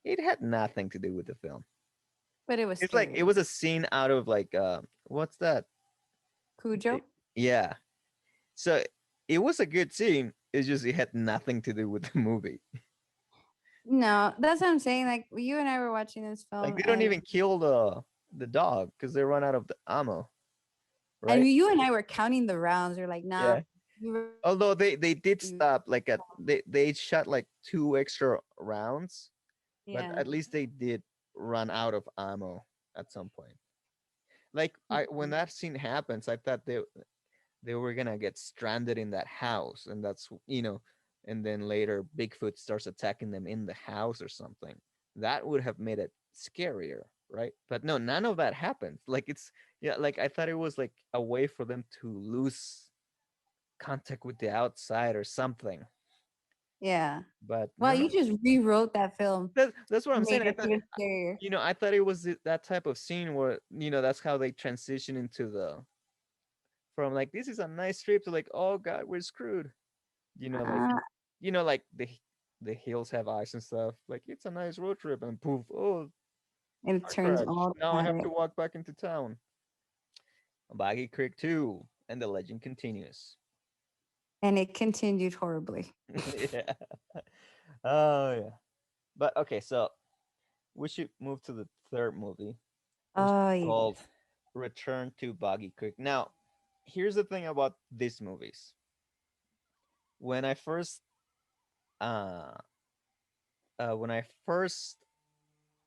it had nothing to do with the film. But it was It's like it scary. was a scene out of like what's that? Cujo? Yeah. So it was a good scene. It's just it had nothing to do with the movie. No, that's what I'm saying. Like you and I were watching this Like film, they don't even kill the dog because they run out of the ammo, and right? you and I were counting the rounds. We're like, nah, Yeah. you Although they did you- stop like at they shot like two extra rounds, but yeah. at least they did run out of ammo at some point. Like I when Mhm. that scene happens, I thought they were gonna get stranded in that house, and that's and then later Bigfoot starts attacking them in the house or something. That would have made it scarier, right? But no, none of that happens. Like it's yeah, like I thought it was like a way for them to lose contact with the outside or something. Yeah. But Well, no, you just rewrote that film, that's what I'm saying. made it even scarier. I thought it was that type of scene where that's how they transition into the from like this is a nice trip to like oh god we're screwed. Like Uh, like the hills have ice and stuff. Like it's a nice road trip, and poof, oh, and it car turns crash. all Now I have dramatic. to walk back into town. Boggy Creek 2, and the legend continues. And it continued horribly. Yeah. Oh yeah. But okay, so we should move to the third movie, which is Oh called yes. Return to Boggy Creek. Now, here's the thing about these movies. When I first uh when I first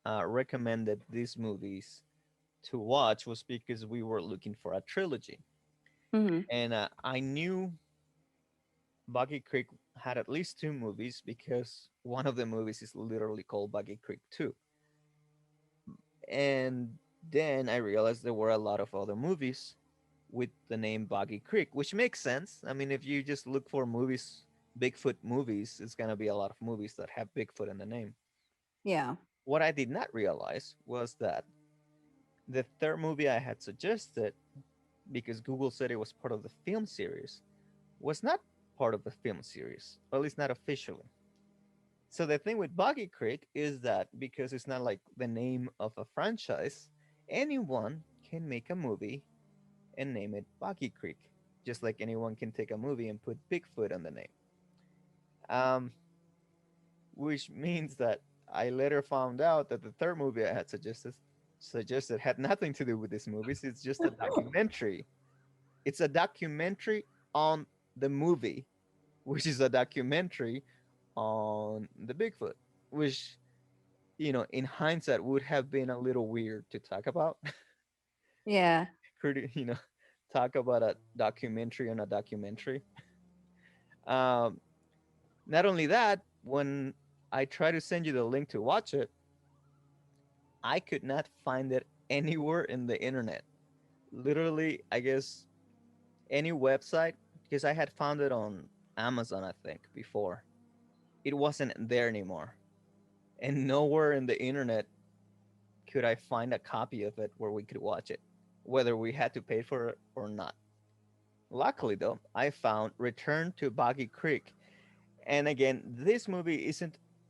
recommended these movies to watch was because we were looking for a trilogy, Hmm. and I knew Buggy Creek had at least two movies because one of the movies is literally called Buggy Creek 2. And then I realized there were a lot of other movies with the name Boggy Creek, which makes sense. I mean, if you just look for movies, Bigfoot movies, it's going to be a lot of movies that have Bigfoot in the name. Yeah. What I did not realize was that the third movie I had suggested, because Google said it was part of the film series, was not part of the film series, or at least not officially. So the thing with Boggy Creek is that because it's not like the name of a franchise, anyone can make a movie and name it Boggy Creek, just like anyone can take a movie and put Bigfoot on the name. Um, which means that I later found out that the third movie I had suggested had nothing to do with these movies. It's just a documentary. It's a documentary on the movie, which is a documentary on the Bigfoot, which in hindsight would have been a little weird to talk about. Yeah. you know, talk about a documentary on a documentary. Um, Not only that, when I try to send you the link to watch it, I could not find it anywhere in the internet. Literally, I guess any website, because I had found it on Amazon, I think, before. It wasn't there anymore. And nowhere in the internet could I find a copy of it where we could watch it, whether we had to pay for it or not. Luckily, though, I found Return to Boggy Creek. And again, this movie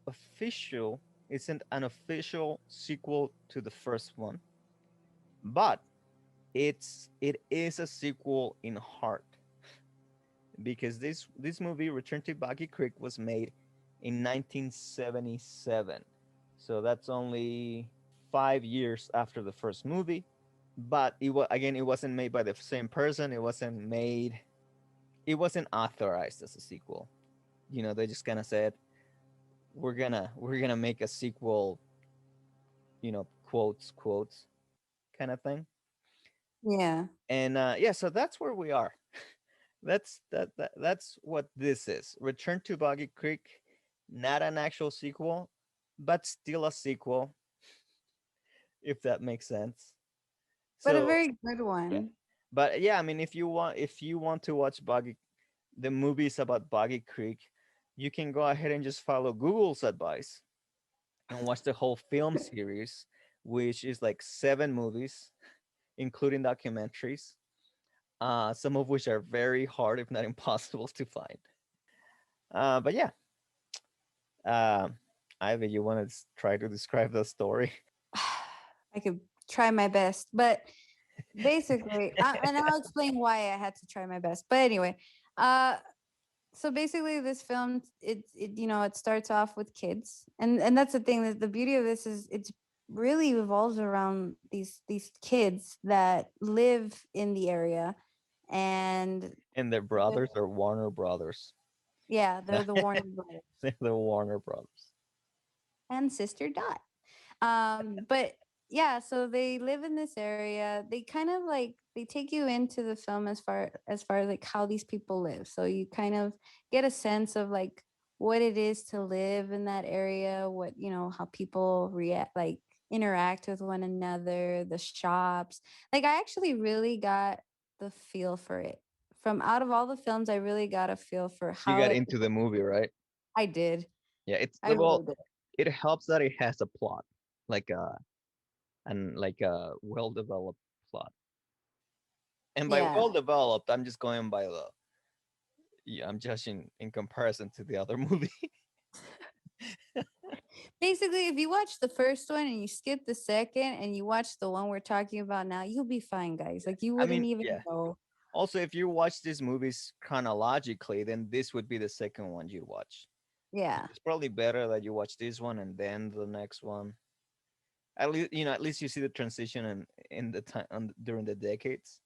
official, isn't an official sequel to the first one, but it is a sequel in heart because this movie Return to Boggy Creek was made in 1977. So that's only 5 years after the first movie, but it wasn't made by the same person. It wasn't authorized as a sequel. They just kind of said we're gonna make a sequel, quotes kind of thing. Yeah. And yeah, so that's where we are. That's what this is. Return to Boggy Creek, not an actual sequel, but still a sequel, if that makes sense. But a So very good yeah, one. but yeah, I mean, if you want to watch the movies about Boggy Creek, you can go ahead and just follow Google's advice and watch the whole film series, which is like 7 movies, including documentaries. Some of which are very hard, if not impossible, to find. But yeah, um, Ivy, you want to try to describe the story? I could try my best, but basically, and I'll explain why I had to try my best. But anyway, uh, so basically, this film it starts off with kids, and that's the thing. That the beauty of this is it's really revolves around these kids that live in the area, and And their they're- brothers are Warner Brothers. yeah, they're the Warner Brothers They're the Warner Brothers. and Sister Dot. But yeah, so they live in this area. They kind of like they take you into the film as far as like how these people live. So you kind of get a sense of like what it is to live in that area, what how people react, like interact with one another, the shops. Like I actually really got the feel for it. From out of all the films, I really got a feel for You how got it into the movie, right? I did. Yeah, I really did. it helps that it has a plot, like a well developed plot. And by Yeah. well developed, I'm just going by the yeah, I'm judging in comparison to the other movie. Basically, if you watch the first one and you skip the second and you watch the one we're talking about now, you'll be fine, guys. Like you I wouldn't mean, even yeah. know. Also, if you watch these movies chronologically, then this would be the second one you'd watch. Yeah. It's probably better that you watch this one and then the next one. At least you see the transition in the time during the decades.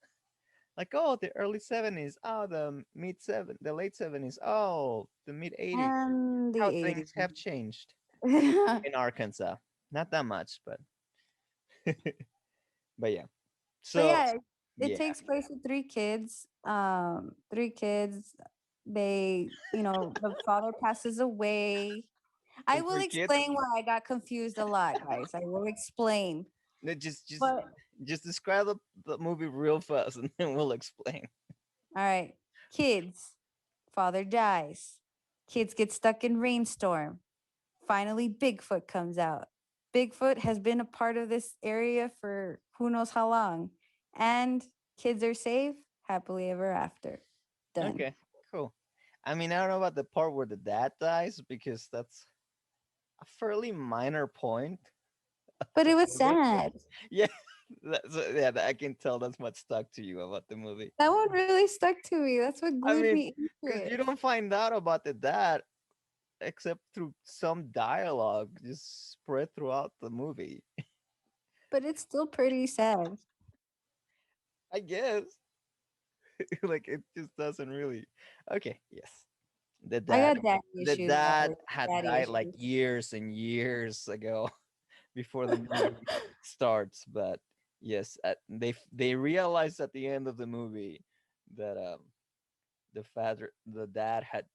Like, oh, the early '70s, oh, the late '70s, oh, the mid '80s. And the How 80s. things have changed. but in Arkansas. Not that much, but but yeah. So yeah, it yeah, takes place with three kids. Three kids. They, the father passes away. I and will three kids. explain where I got confused a lot, guys. I will explain. No, just But just describe the movie real fast, and then we'll explain. all right, kids. Father dies. Kids get stuck in rainstorm. Finally, Bigfoot comes out. Bigfoot has been a part of this area for who knows how long. And kids are safe, happily ever after. Done. Okay, cool. I mean, I don't know about the part where the dad dies because that's a fairly minor point But of it the was movie. sad. Yeah, yeah. I can tell that's what stuck to you about the movie. That one really stuck to me. That's what I glued mean, me into because you it. don't find out about the dad except through some dialogue just spread throughout the movie. But it's still pretty sad. I guess, like it just doesn't really. Okay, yes, the I dad, got daddy the issues, dad guys. had Daddy died like issues. years and years ago before the movie starts. But yes, they realized at the end of the movie that the dad had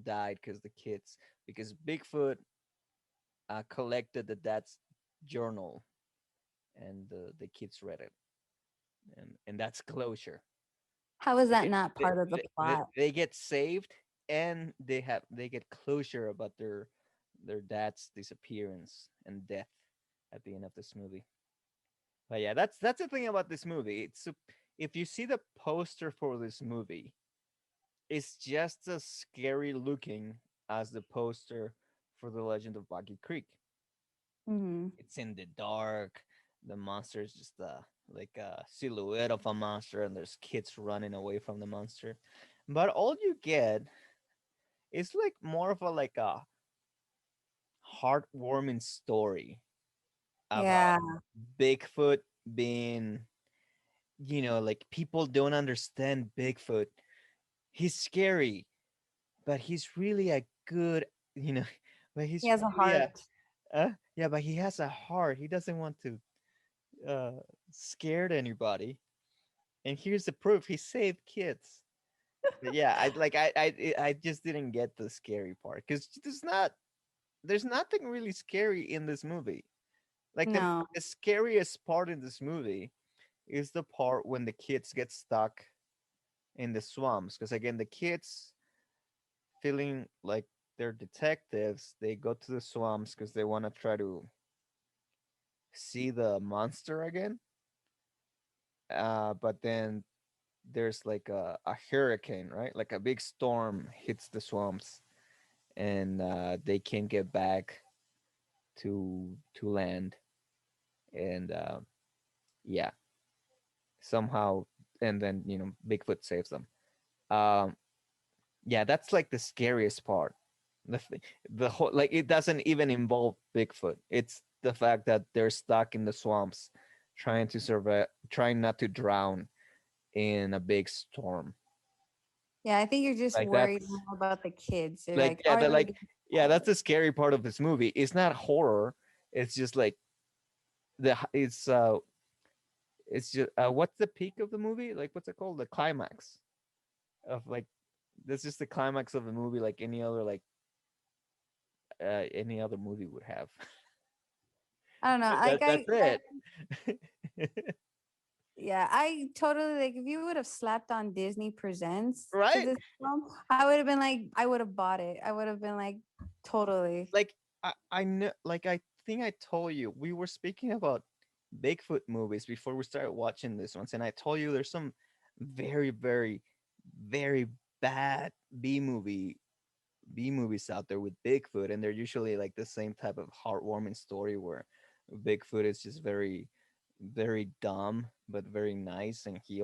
died because Bigfoot collected the dad's journal, and the kids read it, and that's closure. How is They that get not part of the plot? they get saved, and they get closure about their dad's disappearance and death at the end of this movie. But yeah, that's the thing about this movie. If you see the poster for this movie, it's just as scary looking as the poster for the Legend of Boggy Creek. Hmm. It's in the dark. The monster is just like a silhouette of a monster, and there's kids running away from the monster. But all you get is like more of a like a heartwarming story about Yeah. Bigfoot being, like people don't understand Bigfoot. He's scary, but he's really a good, you know, but He he's has a really a, heart. yeah, but he has a heart. He doesn't want to uh scared anybody. And here's the proof: he saved kids. But yeah, I just didn't get the scary part because there's nothing really scary in this movie. Like No. the scariest part in this movie is the part when the kids get stuck in the swamps. Because again, the kids feeling like they're detectives, they go to the swamps because they want to try to see the monster again. But then there's like a hurricane, right? Like a big storm hits the swamps, and they can't get back to land. And yeah, somehow, and then Bigfoot saves them. Um, yeah, that's like the scariest part. The whole, like, it doesn't even involve Bigfoot. It's the fact that they're stuck in the swamps, trying to survive, trying not to drown in a big storm. Yeah, I think you're just Like worried that's more about the kids. You're like like, yeah, are that they like gonna yeah, die? that's the scary part of this movie. It's not horror. It's just like the it's just what's the peak of the movie? Like what's it called? The climax of like this is the climax of the movie, like any other movie would have. I don't know. Like That's it. yeah, I totally like if you would have slapped on Disney Presents to Right? this film, I would have been like, I would have bought it. I would have been like, totally. Like I know, like I think I told you we were speaking about Bigfoot movies before we started watching this ones, and I told you there's some very, very, very bad B movies out there with Bigfoot, and they're usually like the same type of heartwarming story where Bigfoot is just very, very dumb but very nice, and he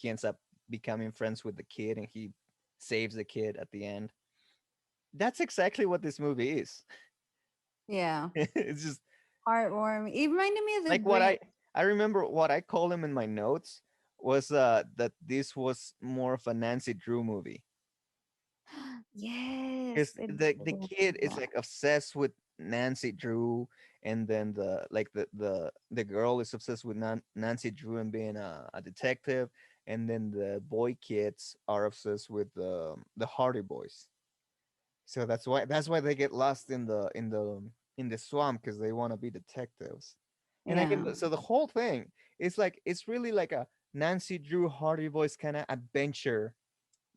ends up becoming friends with the kid, and he saves the kid at the end. That's exactly what this movie is. Yeah. It's just Heartwarming. It reminded me of the like what Grinch. I remember what I called him in my notes was that this was more of a Nancy Drew movie Yes. because It the did. kid is like obsessed with Nancy Drew, and then the girl is obsessed with Nancy Drew and being a detective, and then the boy kids are obsessed with the Hardy Boys. So that's why they get lost in the swamp because they want to be detectives. And Yeah. again, so the whole thing is like it's really like a Nancy Drew Hardy Boys kind of adventure,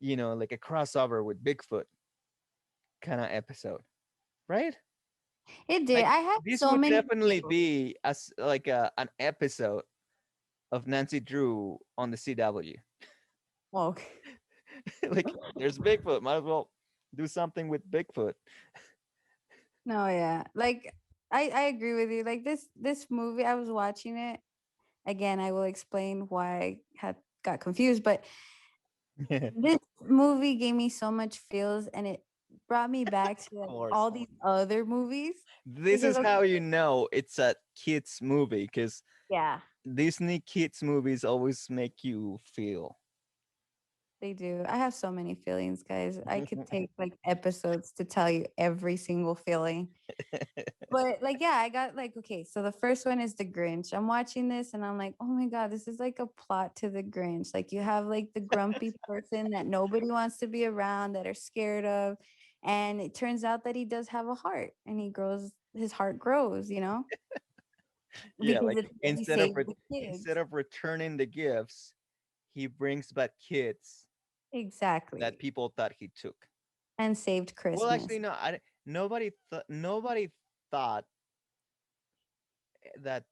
like a crossover with Bigfoot kind of episode, right? It did. Like I had this so would many definitely feels. be as like an episode of Nancy Drew on the CW. Well, Like there's Bigfoot, might as well do something with Bigfoot. no, yeah. Like I agree with you. Like this movie, I was watching it again. I will explain why I had got confused, but Of this movie gave me so much feels, and it brought me back to like course. all these other movies This because is how you know it's a kids movie because yeah, Disney kids movies always make you feel. they do. I have so many feelings, guys. I could take like episodes to tell you every single feeling. But like, yeah, I got like, okay, so the first one is the Grinch. I'm watching this and I'm like, oh my God, this is like a plot to the Grinch. Like, you have like the grumpy person that nobody wants to be around, that are scared of. And it turns out that he does have a heart and his heart grows, Yeah, because like he saved the instead kids. of returning the gifts, he brings back kids that Exactly. people thought he took. And saved Well, actually, Christmas. no. Nobody thought that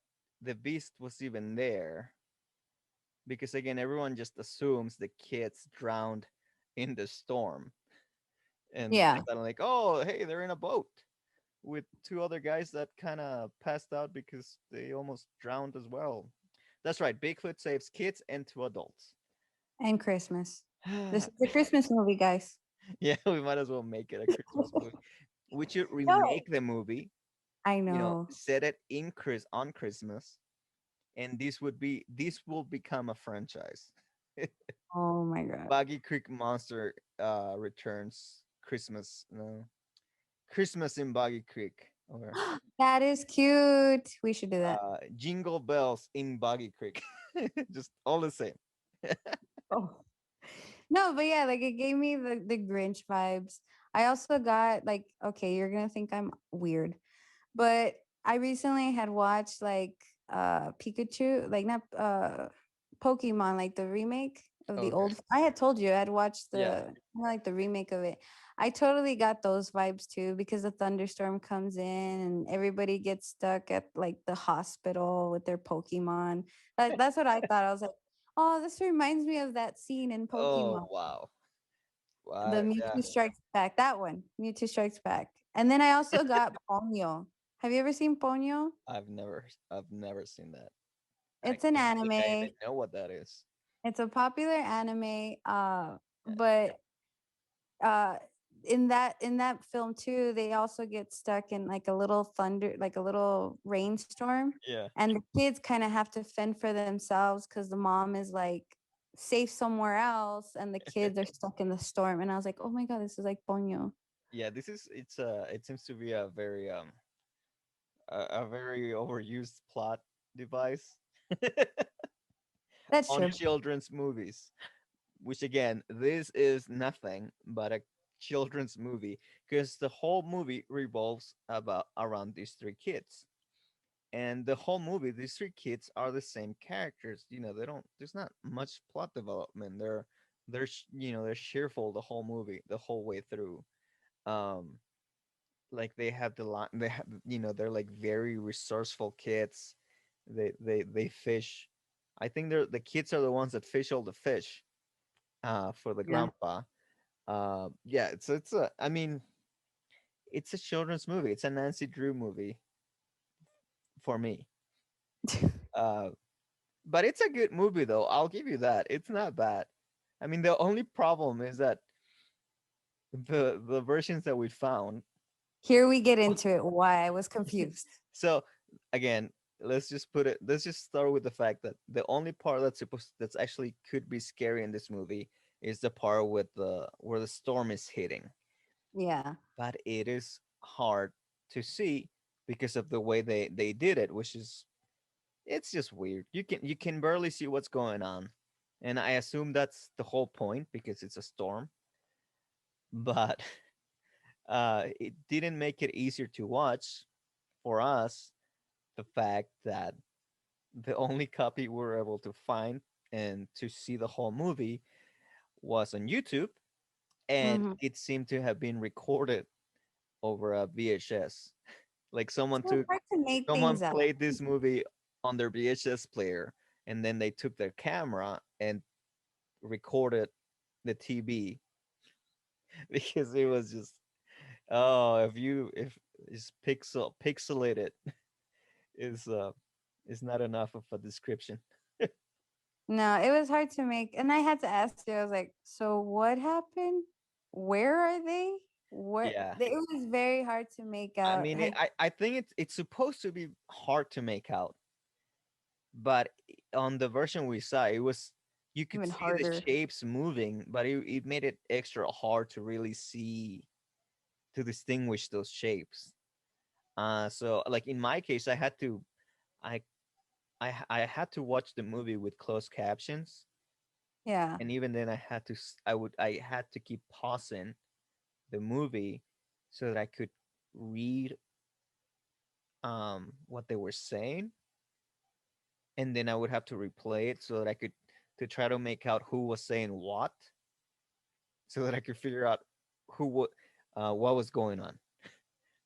the beast was even there because again, everyone just assumes the kids drowned in the storm, and Yeah. they're like, oh, hey, they're in a boat with two other guys that kind of passed out because they almost drowned as well. That's right. Bigfoot saves kids and two adults. And Christmas. This is a Christmas movie, guys. Yeah, we might as well make it a Christmas movie. We should No. remake the movie. I know. Set it on Christmas, and this will become a franchise. Oh my God. Boggy Creek Monster returns Christmas. No, Christmas in Boggy Creek, or That is cute. We should do that. Jingle Bells in Boggy Creek. Just all the same. Oh. No, but yeah, like it gave me the Grinch vibes. I also got like, okay, you're gonna think I'm weird, but I recently had watched like Pikachu, like not Pokemon, like the remake of the Okay. old. I had told you I had watched Yeah. like the remake of it. I totally got those vibes too because the thunderstorm comes in and everybody gets stuck at like the hospital with their Pokemon. That's what I thought. I was like, oh, this reminds me of that scene in Oh Pokemon, wow. the Wow. Yeah. Mewtwo Strikes Back. That one, Mewtwo Strikes Back. And then I also got Ponyo. Have you ever seen Ponyo? I've never seen that. I It's an don't think I even anime. know what that is. It's a popular anime. But uh in that film too, they also get stuck in like a little thunder, like a little rainstorm. Yeah. And the kids kind of have to fend for themselves because the mom is like safe somewhere else and the kids are stuck in the storm. And I was like, oh my God, this is like Ponyo. Yeah. It seems to be a very overused plot device That's on true. children's movies. Which again, this is nothing but a children's movie because the whole movie revolves about around these three kids. And the whole movie, these three kids are the same characters. They don't. There's not much plot development. They're cheerful the whole movie, the whole way through. Um, like they have the line. They have, they're like very resourceful kids. They fish. I think the kids are the ones that fish all the fish. For the Yeah. grandpa. Yeah. It's a. I mean, it's a children's movie. It's a Nancy Drew movie for me. Uh, but it's a good movie though. I'll give you that. It's not bad. I mean, the only problem is that the versions that we found. Here we get into it. Why I was confused. So again, let's just start with the fact that the only part that's actually could be scary in this movie is the part with the where the storm is hitting. Yeah. But it is hard to see because of the way they did it, which is it's just weird. You can barely see what's going on, and I assume that's the whole point because it's a storm. But it didn't make it easier to watch for us. The fact that the only copy we were able to find and to see the whole movie was on YouTube, and Mm-hmm. it seemed to have been recorded over a VHS. Like So it's hard to make someone things up. played this movie on their VHS player, and then they took their camera and recorded the TV because it was just if it's pixelated is is not enough of a description. No, it was hard to make, and I had to ask you. I was like, "So what happened? Where are they? What?" Yeah. It was very hard to make I out. mean, Like I think it's supposed to be hard to make out, but on the version we saw, it was you could even see the harder. shapes moving, but it made it extra hard to really see to distinguish those shapes. So like in my case, I I had to watch the movie with closed captions, Yeah, and even then, I had to keep pausing the movie so that I could read what they were saying, and then I would have to replay it so that I could to try to make out who was saying what, so that I could figure out what was going on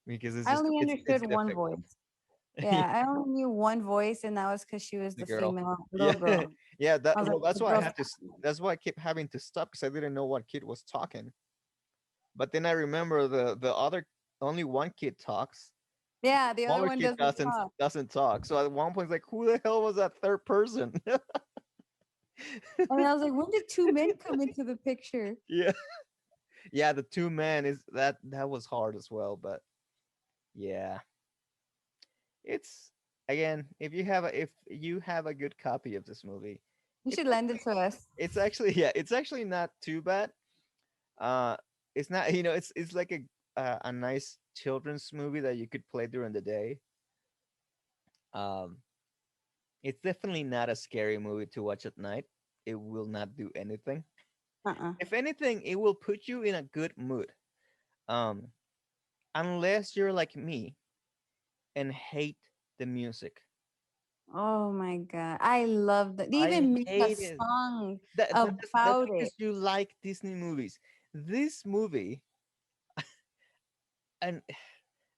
because I only it's understood one difficult. voice. Yeah, I only knew one voice, and that was because she was The the girl. female little Yeah, girl. yeah. I was like, That's the why I girl's had to. That's why I kept having to stop because I didn't know what kid was talking. But then I remember the other only one kid talks. yeah, the other Smaller one kid doesn't talk. doesn't talk. So at one point, it's like, who the hell was that third person? And I was like, when did two men come into the picture? Yeah, yeah. The two men is that was hard as well. But yeah, it's again if you have a good copy of this movie, You it's should lend it to us. it's actually yeah, it's actually not too bad. Uh, it's not it's like a nice children's movie that you could play during the day. Um, it's definitely not a scary movie to watch at night. It will not do anything. Uh-uh. If anything, it will put you in a good mood. Um, unless you're like me and hate the music. Oh my god, I love that. They I even made a hate it. song That's about it. because you like Disney movies. This movie and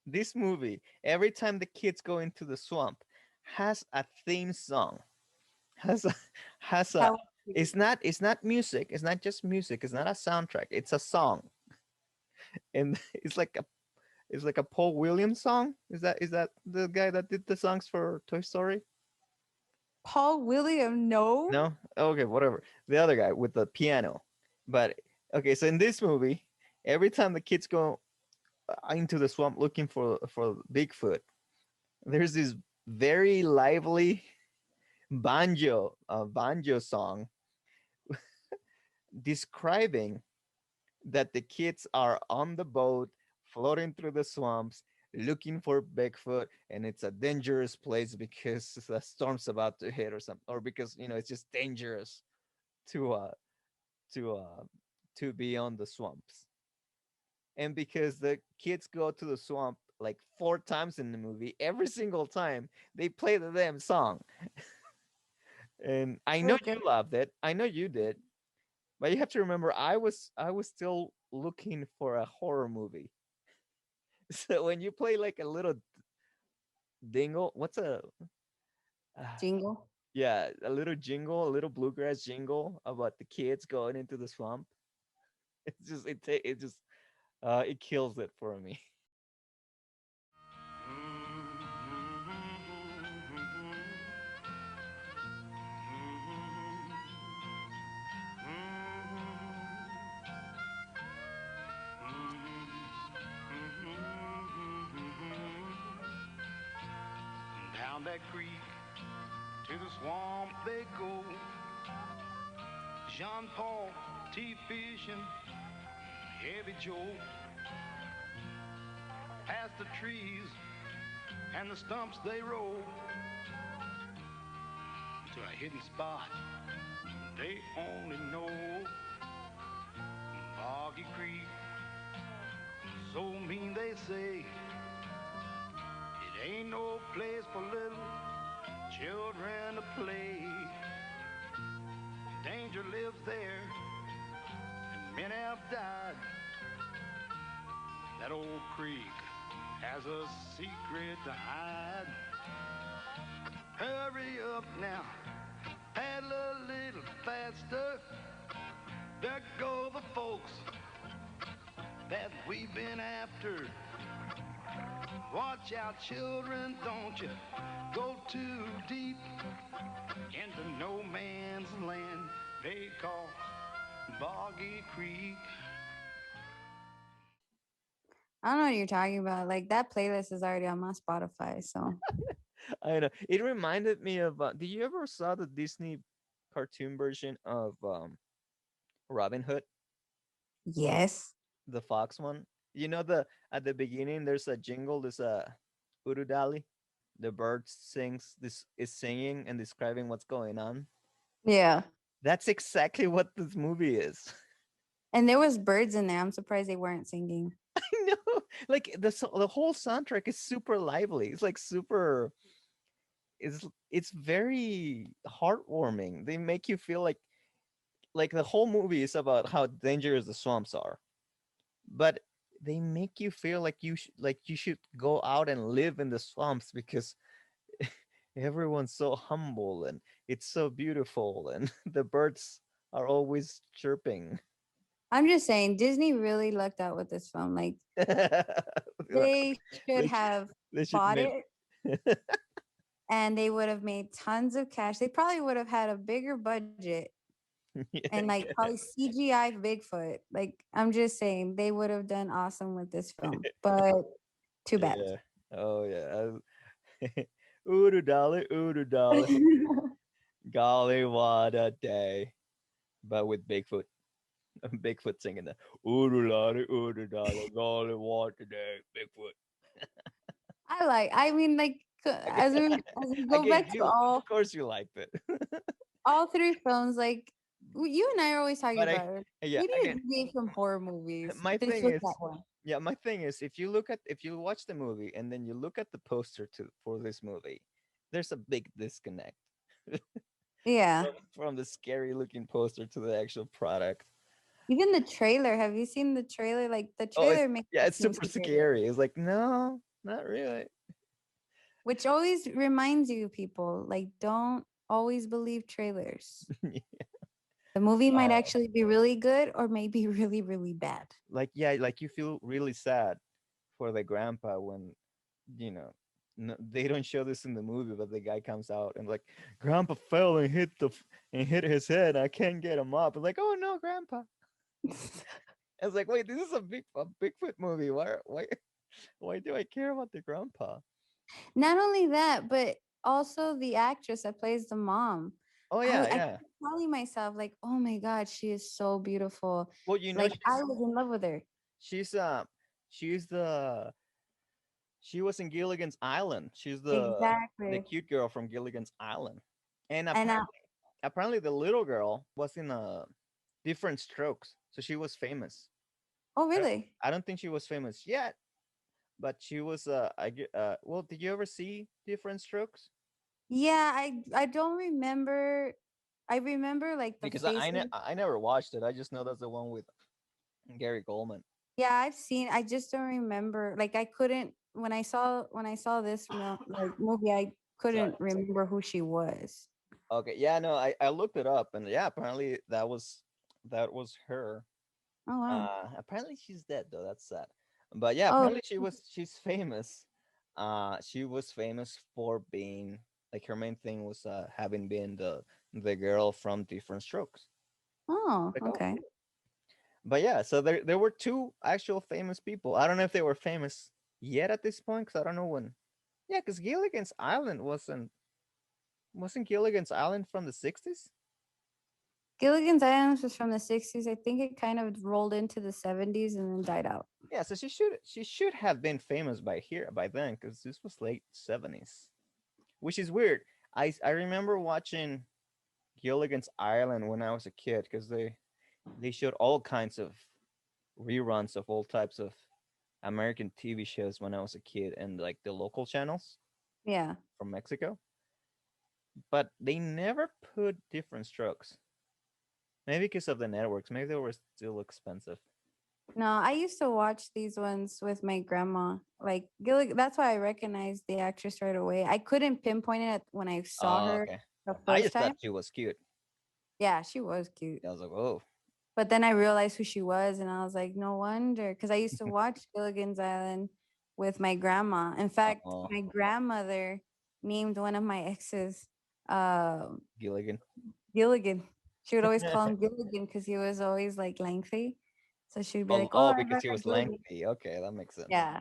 this movie, every time the kids go into the swamp, has a theme song. Has a has a How it's not music, it's not just music, it's not a soundtrack, it's a song. And it's like a Paul Williams song. Is that the guy that did the songs for Toy Story? Paul William? No. No? Okay, whatever. The other guy with the piano. But okay, so in this movie, every time the kids go into the swamp looking for Bigfoot, there's this very lively banjo song describing that the kids are on the boat floating through the swamps looking for Bigfoot, and it's a dangerous place because the storm's about to hit or something, or because it's just dangerous to to uh to be on the swamps. And because the kids go to the swamp like four times in the movie, every single time they play the damn song. And I know Really good. you loved it. I know you did. But you have to remember I was still looking for a horror movie. So when you play like a little dingle, what's a uh, Jingle. yeah, a little jingle, a little bluegrass jingle about the kids going into the swamp. It's just it just it kills it for me. Down that creek to the swamp they go. Jean Paul, T. Fishing, Heavy Joe. past the trees and the stumps they roll to a hidden spot they only know. Boggy Creek, so mean they say it ain't no place for little children to play. Danger lives there, and many have died. That old creek has a secret to hide. Hurry up now, paddle a little faster. There go the folks that we've been after. Watch out, children, don't you go too deep into no man's land they call Boggy Creek. I don't know what you're talking about. Like that playlist is already on my Spotify. So I know. It reminded me of. Did you ever saw the Disney cartoon version of Robin Hood, yes. the fox one? You know the at the beginning there's a jingle. There's a urudali. The bird sings. This is singing and describing what's going on. Yeah. That's exactly what this movie is. And there was birds in there. I'm surprised they weren't singing. I know. Like the whole soundtrack is super lively. It's like super. It's very heartwarming. They make you feel like the whole movie is about how dangerous the swamps are, but they make you feel like like you should go out and live in the swamps because everyone's so humble and it's so beautiful and the birds are always chirping. I'm just saying Disney really lucked out with this film. Like Like, they should they, sh- have they should bought make it and they would have made tons of cash. They probably would have had a bigger budget and like yeah, probably CGI Bigfoot. Like I'm just saying they would have done awesome with this film. But too bad. yeah. Oh yeah. Ooh dolly, ooh dolly. Golly, what a day. But with Bigfoot. Bigfoot singing the ooh dolly, golly, what a day, Bigfoot. I mean like as we go Again, back to you of course you liked it. all three films, like you and I are always talking But about it. yeah, We need again, to deviate from horror movies. my This thing was is, that one. yeah, my thing is, if you watch the movie and then you look at the poster to for this movie, there's a big disconnect Yeah. from the scary looking poster to the actual product. Even the trailer. Have you seen the trailer? Like the Oh, trailer makes yeah, it it's seem super scary. scary. It's like no, not really. Which always reminds you people, like, don't always believe trailers. The movie might uh, actually be really good or maybe really, really bad. like yeah, like you feel really sad for the grandpa when you know they don't show this in the movie, but the guy comes out and like grandpa fell and and hit his head. I can't get him up. It's like oh no, grandpa. I was like wait, this is a Bigfoot movie. Why do I care about the grandpa? Not only that, but also the actress that plays the mom. Oh I yeah, yeah. keep telling myself, like, oh my God, she is so beautiful. Well, you know Like I was in love with her. she's she's the she was in Gilligan's Island. She's the Exactly. cute girl from Gilligan's Island. And And apparently the little girl was in different strokes. So she was famous. oh I don't, really? I don't think she was famous yet, but she was well, did you ever see Different Strokes? Yeah, I don't remember. I remember like the Because faces. I never watched it. I just know that's the one with Gary Goldman. Yeah, I've seen. I just don't remember. Like I couldn't when I saw this like movie. I Sorry. couldn't remember who she was. Okay, yeah, no, I looked it up and yeah, apparently that was her. Oh wow. Apparently she's dead though. That's sad. But yeah, Oh apparently she's famous. She was famous for being like her main thing was having been the girl from Different Strokes. oh Like oh, okay. but yeah, so there were two actual famous people. I don't know if they were famous yet at this point because I don't know when. Yeah, because Gilligan's Island wasn't Gilligan's Island from the 60s? Gilligan's Island was from the 60s. I think it kind of rolled into the 70s and then died out. Yeah, so she should have been famous by here by then because this was late 70s, which is weird. I remember watching Gilligan's Island when I was a kid because they showed all kinds of reruns of all types of American TV shows when I was a kid and like the local channels Yeah. from Mexico, but they never put Different Strokes. Maybe because of the networks. Maybe they were still expensive. No, I used to watch these ones with my grandma. Like that's why I recognized the actress right away. I couldn't pinpoint it when I saw Oh, her okay. the I first just thought time. she was cute. Yeah, she was cute. I was like, oh, But then I realized who she was, and I was like, no wonder, because I used to watch Gilligan's Island with my grandma. In fact, oh, my grandmother named one of my exes uh, Gilligan. Gilligan. She would always call him Gilligan because he was always like lengthy. So she'd be Oh, like, "Oh, oh, I because got he a was Gilligan." lengthy. Okay, that makes sense. Yeah.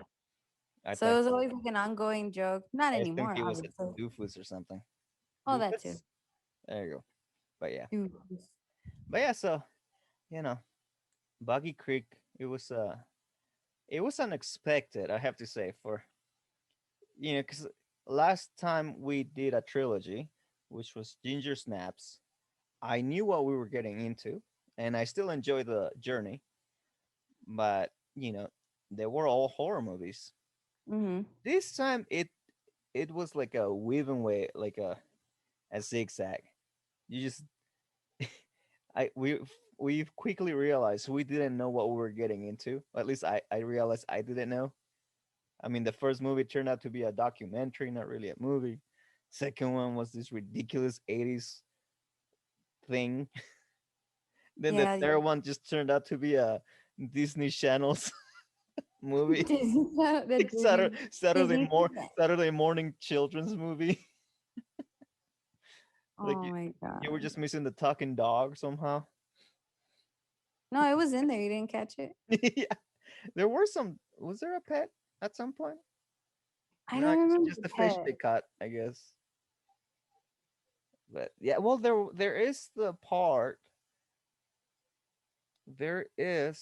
I So thought it was always like an ongoing joke. Not I assumed anymore, he was a obviously. doofus or something. Oh, that too. Doofus. There you go. But yeah, Doofus. but yeah. So you know, Boggy Creek. It was unexpected. I have to say for because last time we did a trilogy, which was Ginger Snaps. I knew what we were getting into, and I still enjoy the journey. But they were all horror movies. Mm-hmm. This time it was like a weaving way, like a zigzag. You just I we quickly realized we didn't know what we were getting into. At least I realized I didn't know. I mean, the first movie turned out to be a documentary, not really a movie. Second one was this ridiculous 80s thing. Then the Yeah. third one just turned out to be a Disney Channel's movie. Disney, the Like Disney. Saturday morning children's movie. Like Oh my you were god. just missing the talking dog somehow. No, it was in there. You didn't catch it. Yeah, there were some. Was there a pet at some point? I No, don't remember just the the fish they pet. caught, I guess. But yeah, well, there is the part. There is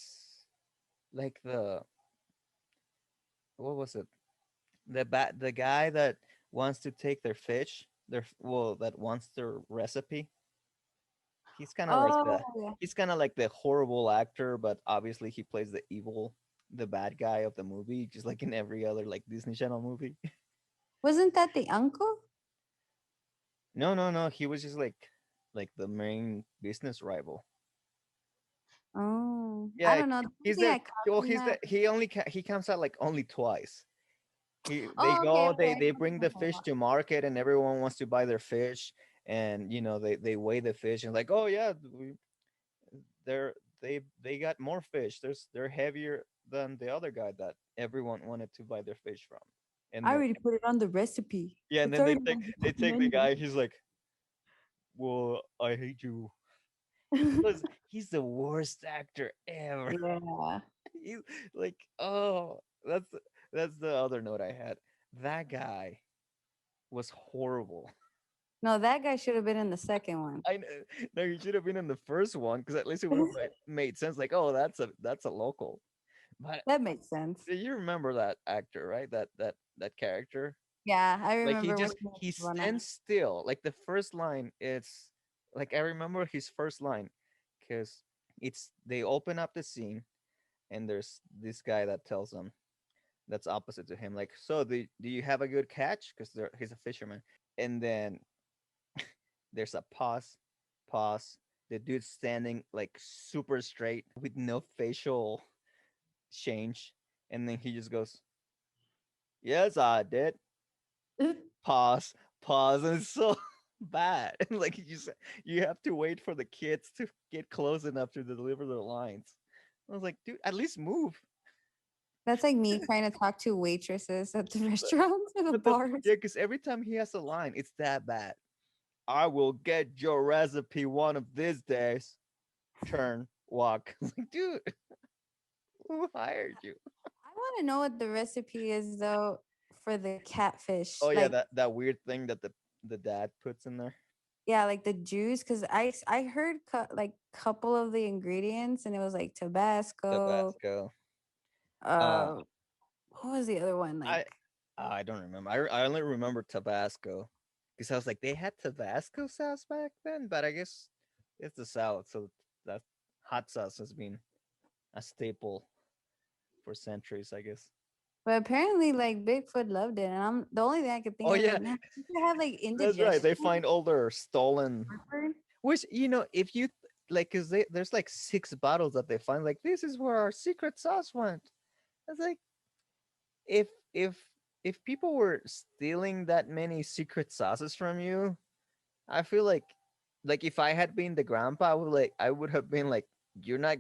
like the what was it? The guy that wants to take their fish. That wants their recipe. He's kind of like Oh the yeah. he's kind of like the horrible actor, but obviously he plays the bad guy of the movie, just like in every other like Disney Channel movie. Wasn't that the uncle? No, no, no. He was just like the main business rival. Oh, I Yeah, don't know. The only he's thing the I caught well, from he's the that. he comes out like only twice. They Oh, okay, go okay. I they know what bring you're the talking fish about. to market and everyone wants to buy their fish and they weigh the fish and like oh yeah they're they got more fish. They're heavier than the other guy that everyone wanted to buy their fish from. And I then already put it on the recipe. yeah, and It's then already on they the take the menu. guy. He's like, "Well, I hate you." He's the worst actor ever. Yeah. He's like, oh, that's the other note I had. That guy was horrible. No, that guy should have been in the second one. I know. No, he should have been in the first one because at least it would have made sense. Like, oh, that's a local. But That makes sense. you remember that actor, right? That character. Yeah, I Like remember when he was he running. stands still. Like the first line, it's like I remember his first line because it's they open up the scene and there's this guy that tells them that's opposite to him, like, so do you have a good catch? Because he's a fisherman, and then there's a pause. The dude's standing like super straight with no facial change, and then he just goes, "Yes, I did." Pause, pause, and it's so bad. And like you have to wait for the kids to get close enough to deliver their lines. I was like, dude, at least move. That's like me trying to talk to waitresses at the But, restaurants or the but the bars. yeah, because every time he has a line, it's that bad. I will get your recipe one of these days. Turn, walk. Like, dude, who hired you? I want to know what the recipe is though for the catfish. Oh yeah, Like, that weird thing that the dad puts in there. yeah, like the juice. Because I heard like couple of the ingredients, and it was like Tabasco, Tabasco. Uh, Uh, what was the other one? Like, I I don't remember. I only remember Tabasco because I was like they had Tabasco sauce back then, but I guess it's the South, so that hot sauce has been a staple for centuries, I guess. but apparently, like Bigfoot loved it, and I'm the only thing I could think Oh of. yeah, Like, man, you have like that's right. indigestion. They find all their stolen, Heartburn. which if you like, cause there's like 6 bottles that they find. Like this is where our secret sauce went. It's like if if if people were stealing that many secret sauces from you, I feel like if I had been the grandpa, I would have been like, you're not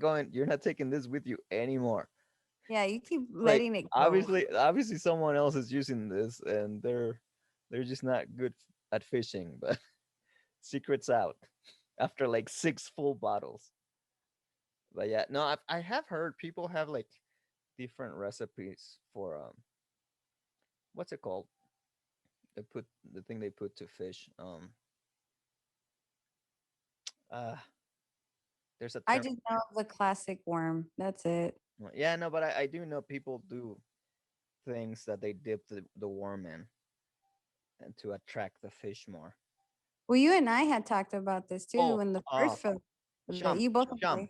taking this with you anymore. Yeah, you keep Like letting it go. obviously someone else is using this and they're just not good at fishing, but secrets out after like 6 full bottles. But yeah, no, I have heard people have like different recipes for what's it called? They put the thing they put to fish. Uh there's a I term. just know the classic worm. That's it. Yeah, no, but I do know people do things that they dip the worm in and to attract the fish more. Well, you and I had talked about this too Oh, when the first film that chum, you both chum. like.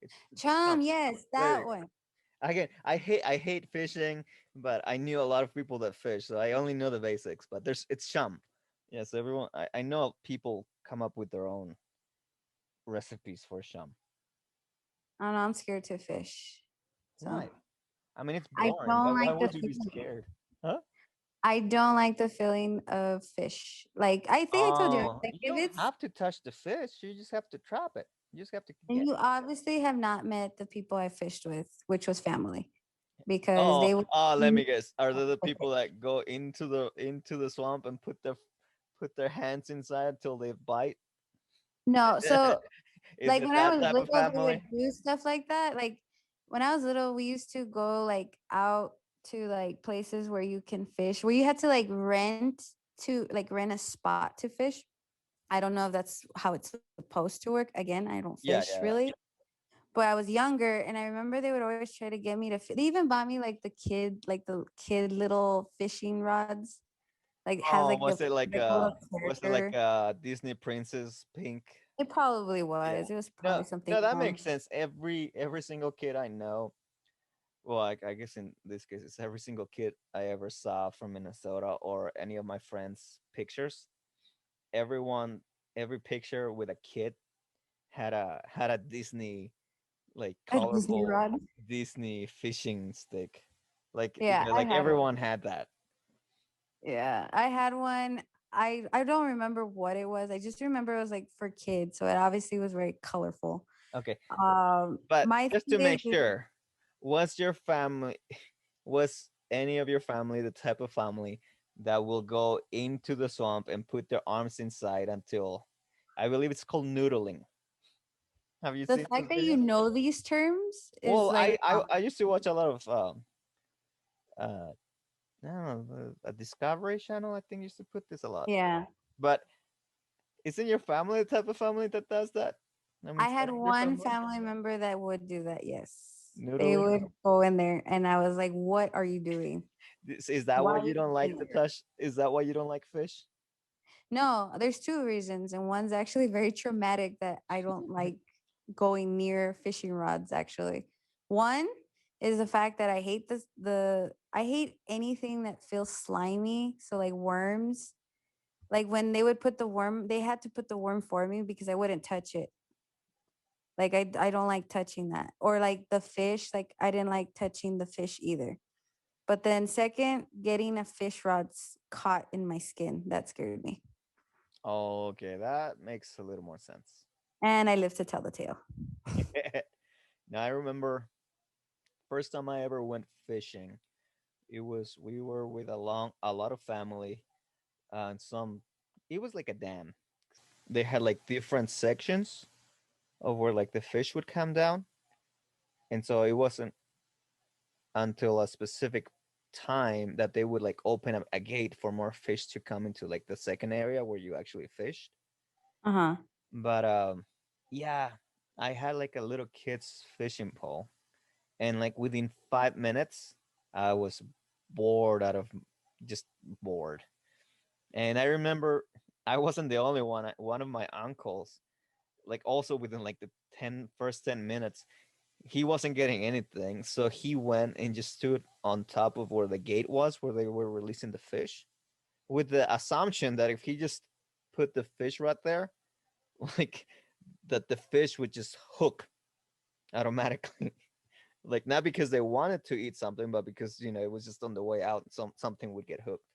It's chum. Chum, yes, There you that go. one. Again, I hate fishing, but I knew a lot of people that fish, so I only know the basics. But it's chum. Yes, everyone. I know people come up with their own recipes for chum. I don't know. I'm scared to fish, so Why? I mean, it's I boring. don't Why like the would you be feeling. scared? Huh? I don't like the feeling of fish. Like I think I told you, Oh, like you if don't it's have to touch the fish. You just have to trap it. You just have to and get. you obviously have not met the people I fished with, which was family, because Oh, they would let me not guess. Are they the with it. people that go into the swamp and put their hands inside till they bite? No, so Is like it when I that was type of little, they family? would do stuff like that. Like when I was little, we used to go like out to like places where you can fish, where you had to rent a spot to fish. I don't know if that's how it's supposed to work. Again, I don't Yeah, fish yeah, really, but I was younger, and I remember they would always try to get me to. They even bought me like the kid little fishing rods, like has oh, like the little was it like character. Disney Princess Pink? It probably Yeah. was. It was No, probably something no, that long. makes sense. Every single kid I know, well, I guess in this case, it's every single kid I ever saw from Minnesota or any of my friends' pictures. Everyone, every picture with a kid had a Disney like A Disney colorful rod. Disney fishing stick. Like Yeah, I like had one. everyone had that. Yeah, I had one. I don't remember what it was. I just remember it was like for kids, so it obviously was very colorful. Okay, but My just to thing make is, sure, was your family was any of your family the type of family that will go into the swamp and put their arms inside until I believe it's called noodling. Have you the seen fact those that you videos? know these terms is Well, like, I used to watch a lot of uh I don't know, a Discovery Channel I think used to put this a lot. yeah. But isn't your family the type of family that does that? I mean, I some had of your one family family member that would do that. Yes, they noodling. would go in there, and I was like, "What are you doing? Is that Why why are you you don't like in to there?" touch? Is that why you don't like fish? No, there's two reasons, and one's actually very traumatic that I don't like going near fishing rods. Actually, one is the fact that I hate I hate anything that feels slimy. So like worms. Like when they would put the worm, they had to put the worm for me because I wouldn't touch it. Like I don't like touching that. Or like the fish, like I didn't like touching the fish either. But then second, getting a fish rod's caught in my skin, that scared me. Oh, okay, that makes a little more sense. And I live to tell the tale. Now I remember first time I ever went fishing. It was we were with a lot of family and some. It was like a dam. They had like different sections of where like the fish would come down, and so it wasn't until a specific time that they would like open up a gate for more fish to come into like the second area where you actually fished. Uh-huh. But yeah, I had like a little kid's fishing pole, and like within 5 minutes, I was bored out of just bored. And I remember I wasn't the only one. One of my uncles, like also within like the first 10 minutes, he wasn't getting anything. So he went and just stood on top of where the gate was, where they were releasing the fish, with the assumption that if he just put the fish right there, like that the fish would just hook automatically. Like not because they wanted to eat something, but because it was just on the way out, something would get hooked,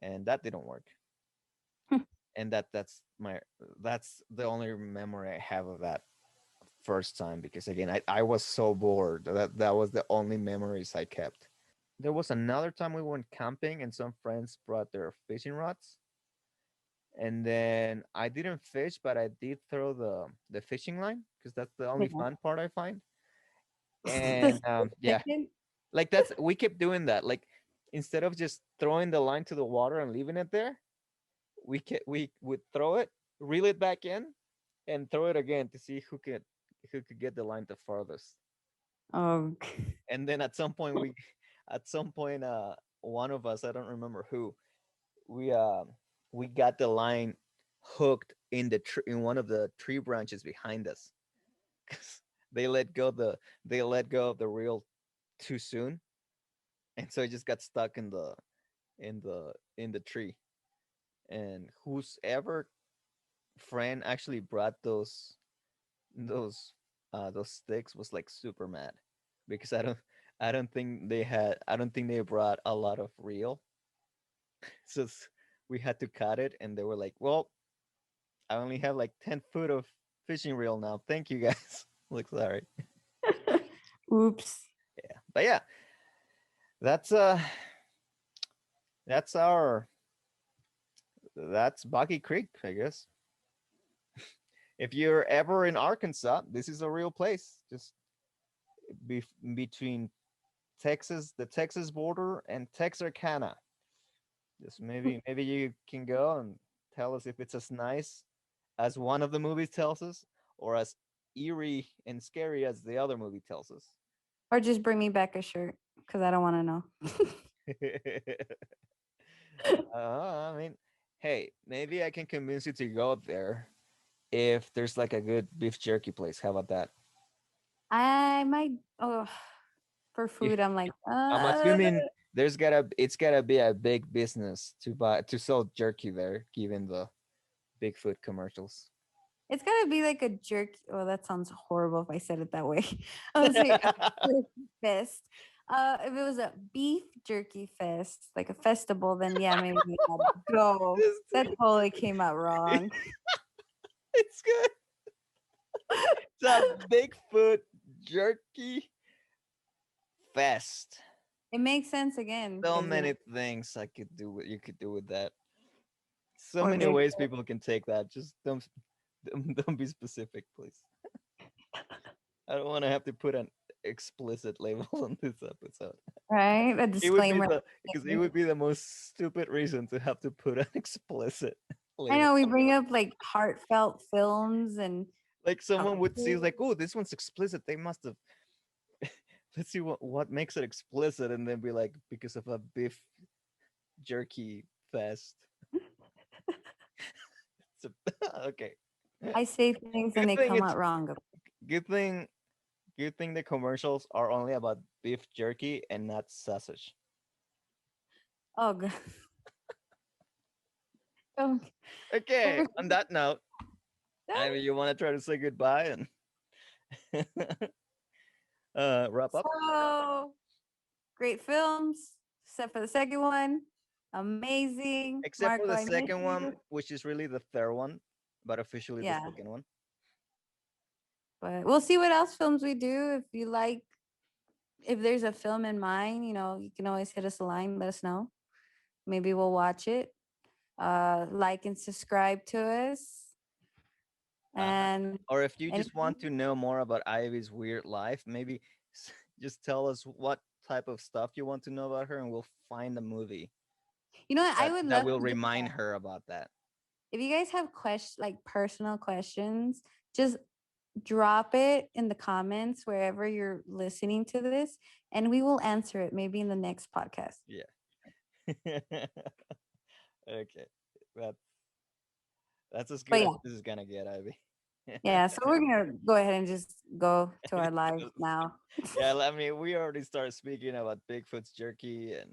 and that didn't work. And that's the only memory I have of that first time, because again I was so bored that was the only memories I kept. There was another time we went camping and some friends brought their fishing rods, and then I didn't fish, but I did throw the fishing line because that's the only Yeah. fun part I find. The And yeah, second. like that's we kept doing that. Like instead of just throwing the line to the water and leaving it there, we would throw it, reel it back in, and throw it again to see who could get the line the farthest. Oh, And then at some point, one of us, I don't remember who, we we got the line hooked in in one of the tree branches behind us. 'Cause they let go of the reel too soon, and so it just got stuck in the tree. And who's ever friend actually brought those those sticks was like super mad, because I don't think they brought a lot of reel. So we had to cut it, and they were like, well, I only have like 10 foot of fishing reel now, thank you guys. Like, sorry. oops. Yeah, but yeah, that's that's our that's Boggy Creek, I guess. If you're ever in Arkansas, this is a real place, just be, between the Texas border, and Texarkana. Just maybe you can go and tell us if it's as nice as one of the movies tells us, or as eerie and scary as the other movie tells us. Or just bring me back a shirt because I don't want to know. I mean, hey, maybe I can convince you to go there if there's like a good beef jerky place. How about that? I might. Oh, for You, food, I'm like, I'm assuming it's gotta be a big business to sell jerky there, given the Bigfoot commercials. it's gotta be like a jerky. Oh, that sounds horrible if I said it that way. I would say a jerky fest. If it was a beef jerky fest, like a festival, then yeah, maybe I'd go. That totally came out wrong. It's good. It's a Bigfoot jerky fest. It makes sense again So because many things I could do with you could do with that. So or many Bigfoot. ways people can take that. Just don't be specific, please. I don't want to have to put an explicit label on this episode. Right? A It would be disclaimer. because it would be the most stupid reason to have to put an explicit I label. know we bring up like heartfelt films and Like someone would see, comedy. like, oh, this one's explicit. They must have. Let's see what makes it explicit, and then be like, because of a beef jerky fest. So, okay. I say things and Good they thing come it's out wrong. good thing good thing the commercials are only about beef jerky and not sausage. Oh god. Oh, Okay. On that note, I mean, you want to try to say goodbye and wrap up? so great films, except for the second one. Amazing. Except for Marco, the I miss second one, you. which is really the third one, but officially the Yeah. second one. But we'll see what else films we do. If you like, if there's a film in mind, you can always hit us a line, let us know. Maybe we'll watch it. Like and subscribe to us. Uh-huh. And Or if you just anything. want to know more about Ivy's weird life, maybe just tell us what type of stuff you want to know about her, and we'll find a movie You know what? I that would that love will to do remind that. her about that. If you guys have questions, like personal questions, just drop it in the comments wherever you're listening to this, and we will answer it maybe in the next podcast. Yeah. Okay. That's that's as But good as yeah, this is gonna get, Ivy. yeah. So we're gonna go ahead and just go to our lives now. Yeah, I mean, we already started speaking about Bigfoot's jerky and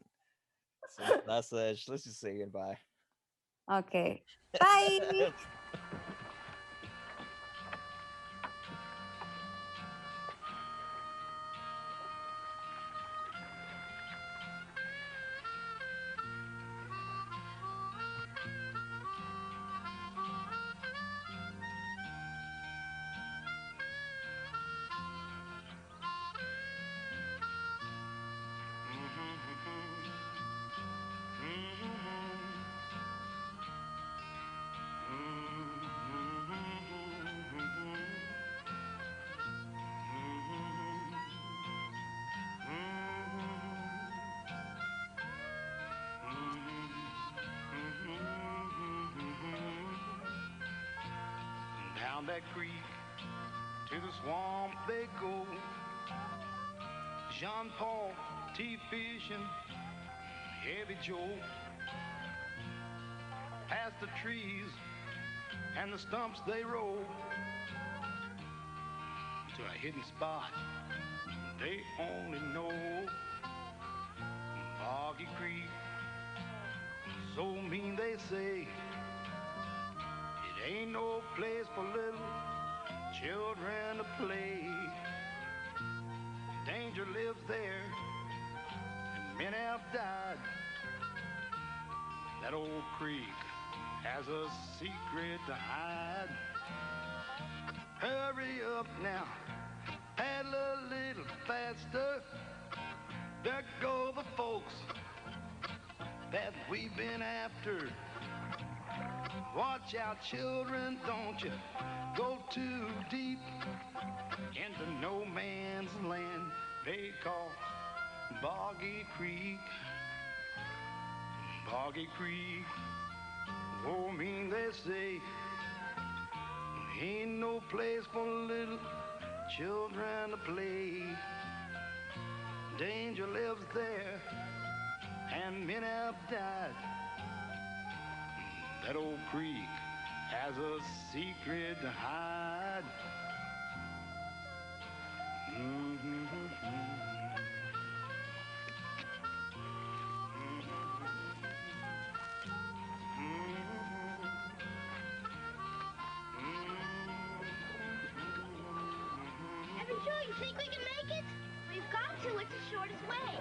some sausage. Let's just say goodbye. Okay. Bye. Down that creek to the swamp they go. Jean Paul, T fishing, Heavy Joe. Past the trees and the stumps they roll to a hidden spot they only know. Boggy Creek, so mean they say it ain't no place for little children to play. Danger lives there, and many have died. That old creek has a secret to hide. Hurry up now, paddle a little faster. There go the folks that we've been after. Watch out, children, don't you go too deep into no man's land they call Boggy Creek. Boggy Creek, oh, mean they say ain't no place for little children to play. Danger lives there, and men have died. That old creek has a secret to hide. Evan Joe, you think we can make it? We've got to. It's the shortest way.